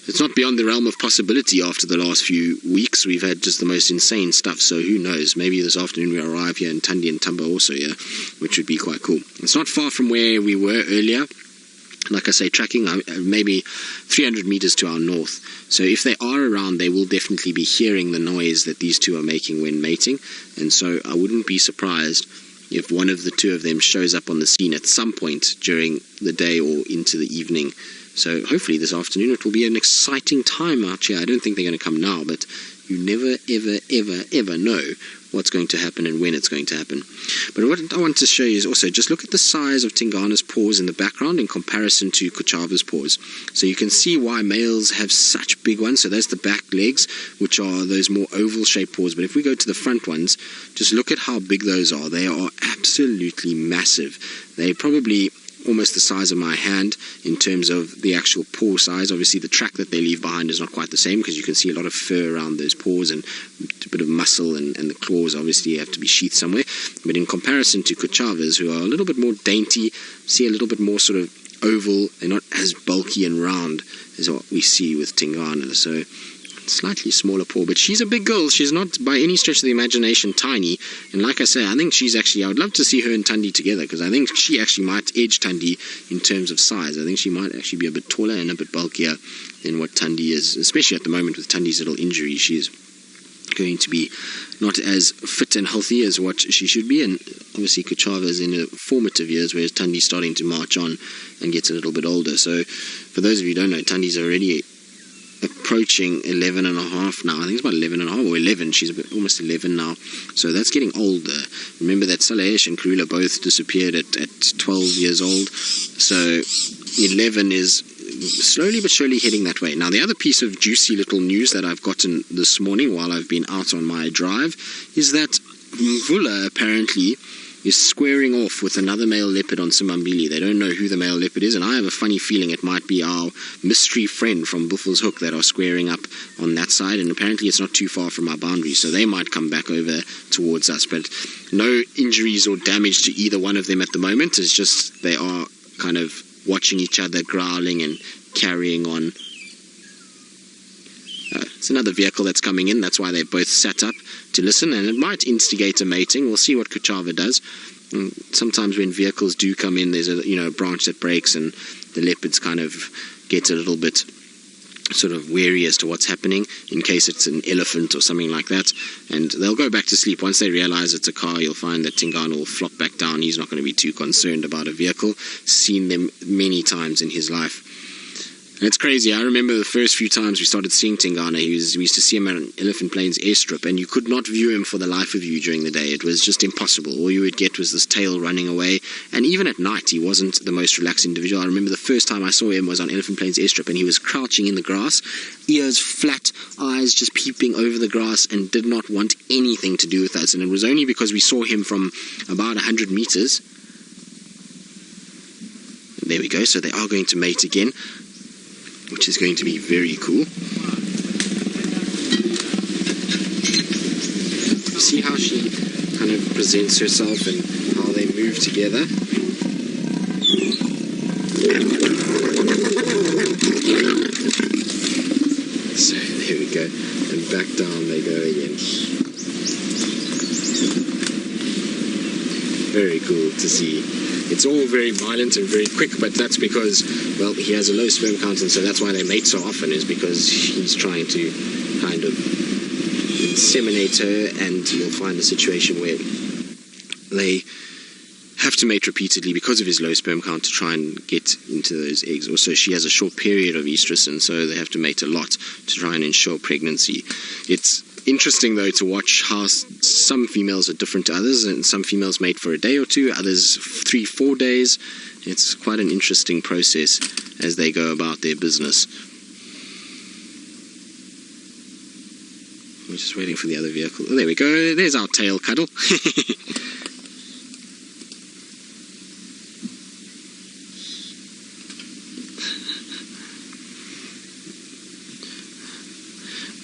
It's not beyond the realm of possibility after the last few weeks. We've had just the most insane stuff, so who knows? Maybe this afternoon we arrive here and Tundi and Tumba also here, which would be quite cool. It's not far from where we were earlier. Like I say, tracking maybe 300 meters to our north. So if they are around, they will definitely be hearing the noise that these two are making when mating. And so I wouldn't be surprised if one of the two of them shows up on the scene at some point during the day or into the evening. So hopefully this afternoon it will be an exciting time out here. I don't think they're going to come now, but you never, ever, ever, ever know what's going to happen and when it's going to happen. But what I want to show you is also just look at the size of Tingana's paws in the background in comparison to Kuchava's paws. So you can see why males have such big ones. So there's the back legs, which are those more oval shaped paws. But if we go to the front ones, just look at how big those are. They are absolutely massive. They're probably almost the size of my hand in terms of the actual paw size. Obviously the track that they leave behind is not quite the same, because you can see a lot of fur around those paws and a bit of muscle, and the claws obviously have to be sheathed somewhere. But in comparison to Kuchava's, who are a little bit more dainty, see a little bit more sort of oval, they're not as bulky and round as what we see with Tingana. So slightly smaller paw, but she's a big girl. She's not by any stretch of the imagination tiny, and like I say, I think she's actually, I would love to see her and Tundi together, because I think she actually might edge Tundi in terms of size. I think she might actually be a bit taller and a bit bulkier than what Tundi is, especially at the moment with Tundi's little injury. She's going to be not as fit and healthy as what she should be, and obviously Kuchava is in her formative years, whereas Tundi's starting to march on and gets a little bit older. So for those of you who don't know, Tundi's already approaching 11 and a half now. I think it's about 11 and a half or 11. She's almost 11 now. So that's getting older. Remember that Saleh and Kruger both disappeared at 12 years old. So 11 is slowly but surely heading that way. Now the other piece of juicy little news that I've gotten this morning while I've been out on my drive is that Mvula apparently is squaring off with another male leopard on Simbambili. They don't know who the male leopard is, and I have a funny feeling it might be our mystery friend from Buffelshoek that are squaring up on that side, and apparently it's not too far from our boundary, so they might come back over towards us. But no injuries or damage to either one of them at the moment. It's just they are kind of watching each other, growling and carrying on. It's another vehicle that's coming in. That's why they both sat up to listen, and it might instigate a mating. We'll see what Kuchava does. And sometimes when vehicles do come in, there's a branch that breaks, and the leopards kind of get a little bit sort of wary as to what's happening in case it's an elephant or something like that, and they'll go back to sleep. Once they realize it's a car, you'll find that Tingana will flop back down. He's not going to be too concerned about a vehicle. Seen them many times in his life. It's crazy. I remember the first few times we started seeing Tingana, we used to see him at Elephant Plains airstrip, and you could not view him for the life of you during the day. It was just impossible. All you would get was this tail running away, and even at night he wasn't the most relaxed individual. I remember the first time I saw him was on Elephant Plains airstrip, and he was crouching in the grass, ears flat, eyes just peeping over the grass, and did not want anything to do with us. And it was only because we saw him from about 100 meters. There we go. So they are going to mate again, which is going to be very cool. See how she kind of presents herself and how they move together. So there we go, and back down they go again. Very cool to see. It's all very violent and very quick, but that's because, well, he has a low sperm count, and so that's why they mate so often, is because he's trying to kind of inseminate her, and you'll find a situation where they have to mate repeatedly because of his low sperm count to try and get into those eggs. Also, she has a short period of estrus, and so they have to mate a lot to try and ensure pregnancy. It's interesting, though, to watch how some females are different to others, and some females mate for a day or two, others 3-4 days. It's quite an interesting process as they go about their business. We're just waiting for the other vehicle. Oh, there we go. There's our tail cuddle.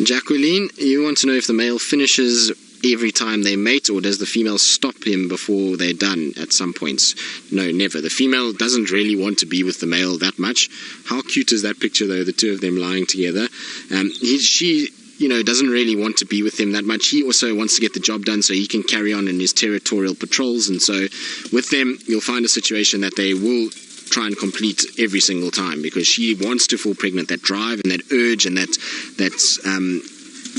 Jacqueline, you want to know if the male finishes every time they mate, or does the female stop him before they're done at some points? No, never. The female doesn't really want to be with the male that much. How cute is that picture, though, the two of them lying together? She doesn't really want to be with him that much. He also wants to get the job done so he can carry on in his territorial patrols, and so with them, you'll find a situation that they will try and complete every single time, because she wants to fall pregnant. That drive and that urge and that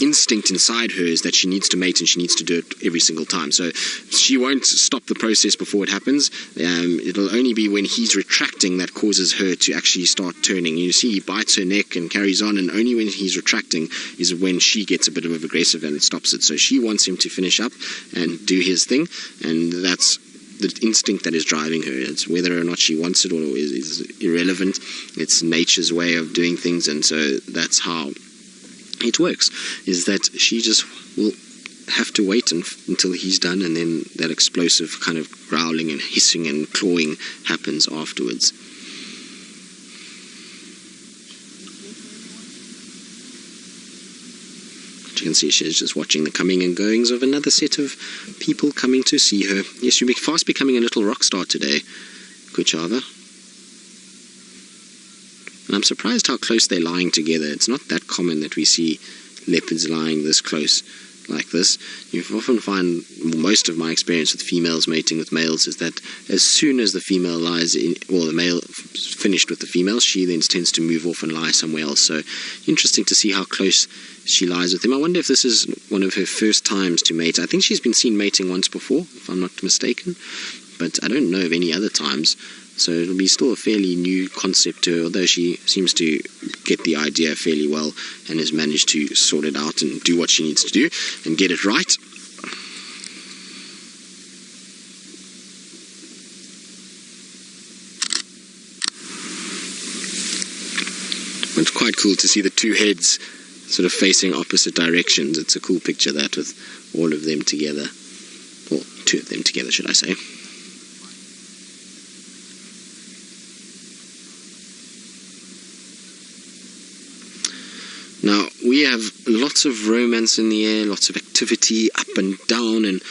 instinct inside her is that she needs to mate, and she needs to do it every single time. So she won't stop the process before it happens. It'll only be when he's retracting that causes her to actually start turning. You see, he bites her neck and carries on, and only when he's retracting is when she gets a bit of aggressive and it stops it. So she wants him to finish up and do his thing, and that's the instinct that is driving her. It's whether or not she wants it or is irrelevant. It's nature's way of doing things, and so that's how it works, is that she just will have to wait until he's done, and then that explosive kind of growling and hissing and clawing happens afterwards. You can see she's just watching the coming and goings of another set of people coming to see her. Yes, you're fast becoming a little rock star today, Kuchava. And I'm surprised how close they're lying together. It's not that common that we see leopards lying this close like this. You often find, most of my experience with females mating with males is that as soon as the female lies in, or the male finished with the female, she then tends to move off and lie somewhere else. So interesting to see how close she lies with him. I wonder if this is one of her first times to mate. I think she's been seen mating once before, if I'm not mistaken, but I don't know of any other times. So it'll be still a fairly new concept to her, although she seems to get the idea fairly well and has managed to sort it out and do what she needs to do and get it right. It's quite cool to see the two heads sort of facing opposite directions. It's a cool picture, that, with all of them together. Or two of them together, should I say. Now, we have lots of romance in the air, lots of activity up and down, and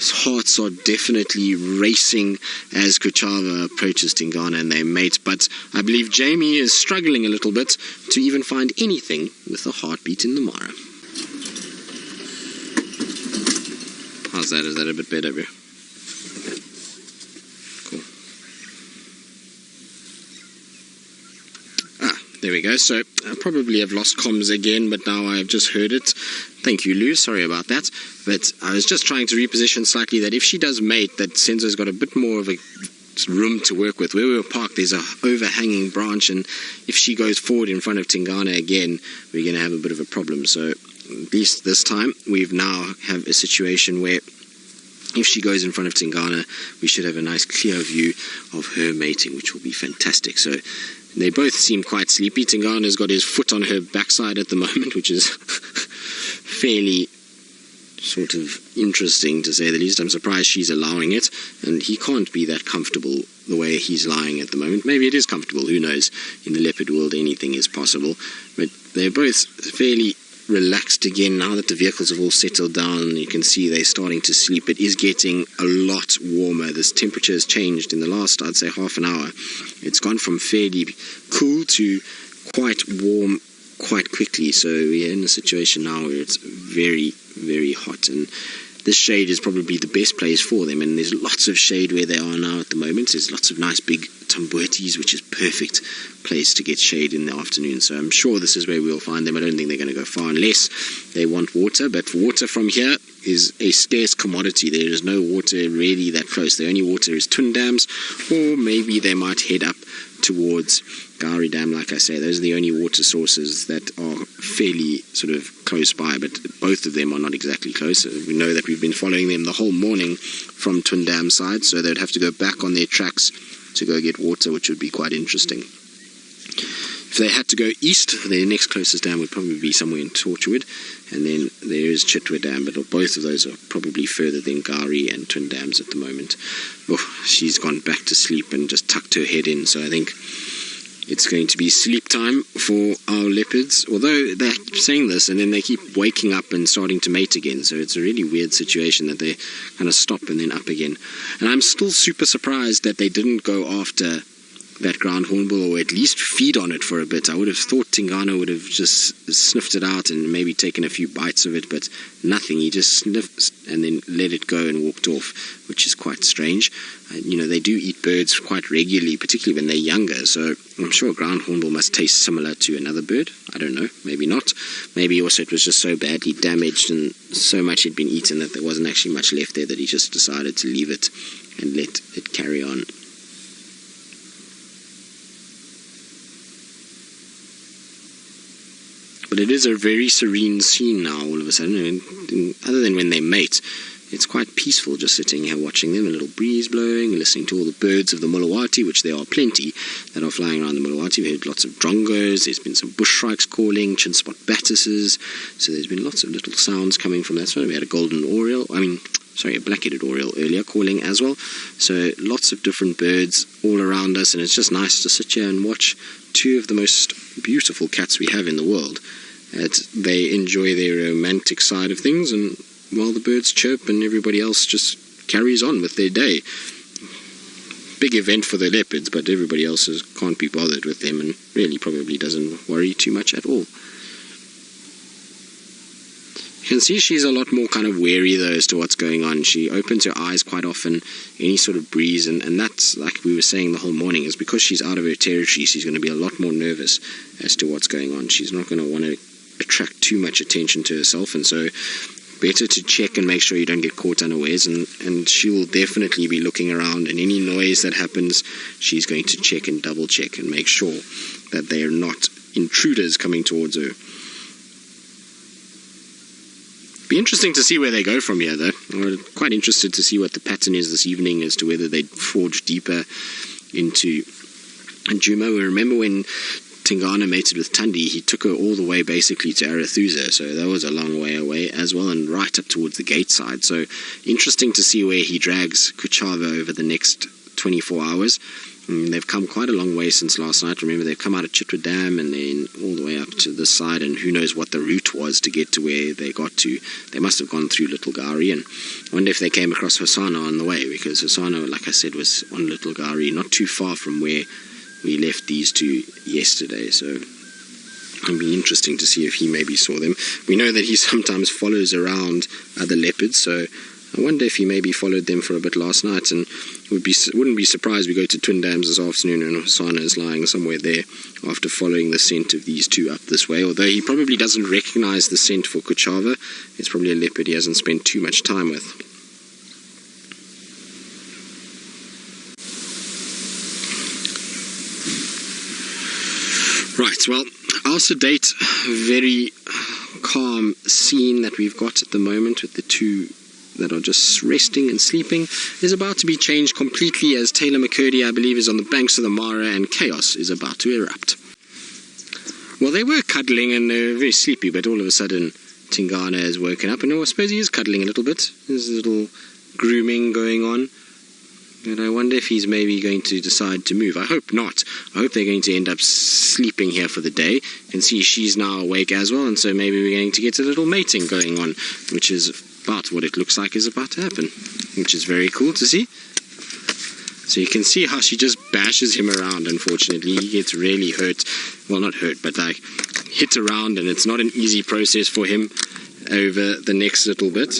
hearts are definitely racing as Kuchava approaches Tingana and they mate. But I believe Jamie is struggling a little bit to even find anything with a heartbeat in the Mara. How's that? Is that a bit better, bro? Cool. There we go. So I probably have lost comms again, but now I've just heard it. Thank you, Lou. Sorry about that. But I was just trying to reposition slightly that if she does mate, that Senzo's got a bit more of a room to work with. Where we were parked, there's a overhanging branch, and if she goes forward in front of Tingana again, we're going to have a bit of a problem. So at least this time, we've now have a situation where if she goes in front of Tingana, we should have a nice clear view of her mating, which will be fantastic. So they both seem quite sleepy. Tingana's got his foot on her backside at the moment, which is fairly sort of interesting to say the least. I'm surprised she's allowing it, and he can't be that comfortable the way he's lying at the moment. Maybe it is comfortable, who knows? In the leopard world anything is possible, but they're both fairly relaxed again now that the vehicles have all settled down. You can see they're starting to sleep. It is getting a lot warmer. This temperature has changed in the last, I'd say, half an hour. It's gone from fairly cool to quite warm quite quickly, so we're in a situation now where it's very, very hot, and this shade is probably the best place for them, and there's lots of shade where they are now at the moment. There's lots of nice big tambuetis, which is perfect place to get shade in the afternoon, so I'm sure this is where we'll find them. I don't think they're going to go far unless they want water, but water from here is a scarce commodity. There is no water really that close. The only water is twin dams, or maybe they might head up towards Gowrie Dam. Like I say, those are the only water sources that are fairly sort of close by, but both of them are not exactly close. We know that we've been following them the whole morning from Twin Dam side, so they'd have to go back on their tracks to go get water, which would be quite interesting. If they had to go east, their next closest dam would probably be somewhere in Torchwood, and then there is Chitwa Dam, but both of those are probably further than Gowrie and Twin Dams at the moment. Oh, she's gone back to sleep and just tucked her head in, so I think it's going to be sleep time for our leopards, although they're saying this and then they keep waking up and starting to mate again, so it's a really weird situation that they kind of stop and then up again. And I'm still super surprised that they didn't go after that ground hornbill, or at least feed on it for a bit. I would have thought Tingana would have just sniffed it out and maybe taken a few bites of it, but nothing. He just sniffed and then let it go and walked off, which is quite strange. You know, they do eat birds quite regularly, particularly when they're younger, so I'm sure ground hornbill must taste similar to another bird. I don't know, maybe not. Maybe also it was just so badly damaged and so much had been eaten that there wasn't actually much left there, that he just decided to leave it and let it carry on. But it is a very serene scene now all of a sudden. Other than when they mate, it's quite peaceful just sitting here watching them, a little breeze blowing, listening to all the birds of the Mulawati, which there are plenty that are flying around the Mulawati. We heard lots of drongos, there's been some bush shrikes calling, chin-spot battises, so there's been lots of little sounds coming from that. So we had a golden oriole, a black-headed oriole earlier calling as well. So lots of different birds all around us, and it's just nice to sit here and watch two of the most beautiful cats we have in the world. They enjoy their romantic side of things, and while the birds chirp and everybody else just carries on with their day. Big event for the leopards, but everybody else can't be bothered with them and really probably doesn't worry too much at all. You can see she's a lot more kind of wary though as to what's going on. She opens her eyes quite often, any sort of breeze, and that's, like we were saying the whole morning, is because she's out of her territory, she's going to be a lot more nervous as to what's going on. She's not going to want to attract too much attention to herself, and so better to check and make sure you don't get caught unawares, and she will definitely be looking around, and any noise that happens she's going to check and double check and make sure that they are not intruders coming towards her. Be interesting to see where they go from here though. I'm quite interested to see what the pattern is this evening as to whether they forge deeper into Djuma. We remember when Tingana mated with Tundi, he took her all the way basically to Arathusa, so that was a long way away as well, and right up towards the gate side. So interesting to see where he drags Kuchava over the next 24 hours. They've come quite a long way since last night. Remember, they've come out of Chitwa Dam and then all the way up to this side, and who knows what the route was to get to where they got to. They must have gone through Little Gowrie, and I wonder if they came across Hosana on the way, because Hosana, like I said, was on Little Gowrie, not too far from where we left these two yesterday, so it'll be interesting to see if he maybe saw them. We know that he sometimes follows around other leopards, so I wonder if he maybe followed them for a bit last night, and wouldn't be surprised we go to Twin Dams this afternoon and Hosana is lying somewhere there after following the scent of these two up this way, although he probably doesn't recognize the scent for Kuchava. It's probably a leopard he hasn't spent too much time with. Right, well, our sedate, very calm scene that we've got at the moment with the two that are just resting and sleeping is about to be changed completely as Taylor McCurdy, I believe, is on the banks of the Mara and chaos is about to erupt. Well, they were cuddling and they were very sleepy, but all of a sudden Tingana has woken up and I suppose he is cuddling a little bit. There's a little grooming going on. And I wonder if he's maybe going to decide to move. I hope not. I hope they're going to end up sleeping here for the day. You can see she's now awake as well, and so maybe we're going to get a little mating going on, which is about what it looks like is about to happen, which is very cool to see. So you can see how she just bashes him around, unfortunately. He gets really hurt. Well, not hurt, but like hit around, and it's not an easy process for him over the next little bit.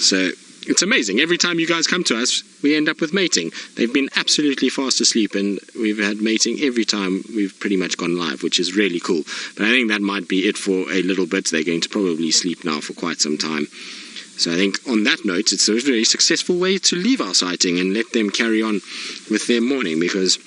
So it's amazing. Every time you guys come to us, we end up with mating. They've been absolutely fast asleep, and we've had mating every time we've pretty much gone live, which is really cool. But I think that might be it for a little bit. They're going to probably sleep now for quite some time. So I think on that note, it's a very successful way to leave our sighting and let them carry on with their morning, because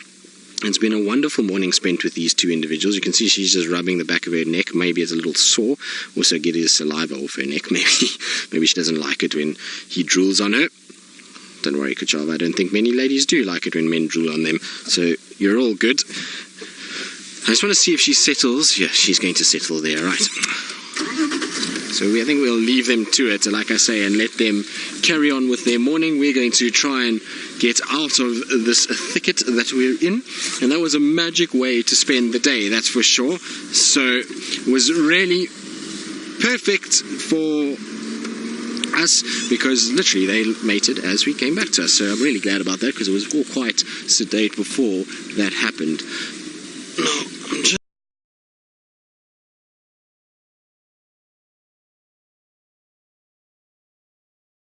it's been a wonderful morning spent with these two individuals. You can see she's just rubbing the back of her neck. Maybe it's a little sore. Also get his saliva off her neck. Maybe she doesn't like it when he drools on her. Don't worry, Kuchava. I don't think many ladies do like it when men drool on them. So you're all good. I just want to see if she settles. Yeah, she's going to settle there, right? So I think we'll leave them to it, like I say, and let them carry on with their morning. We're going to try and get out of this thicket that we're in. And that was a magic way to spend the day, that's for sure. So it was really perfect for us, because literally they mated as we came back to us. So I'm really glad about that, because it was all quite sedate before that happened. Now,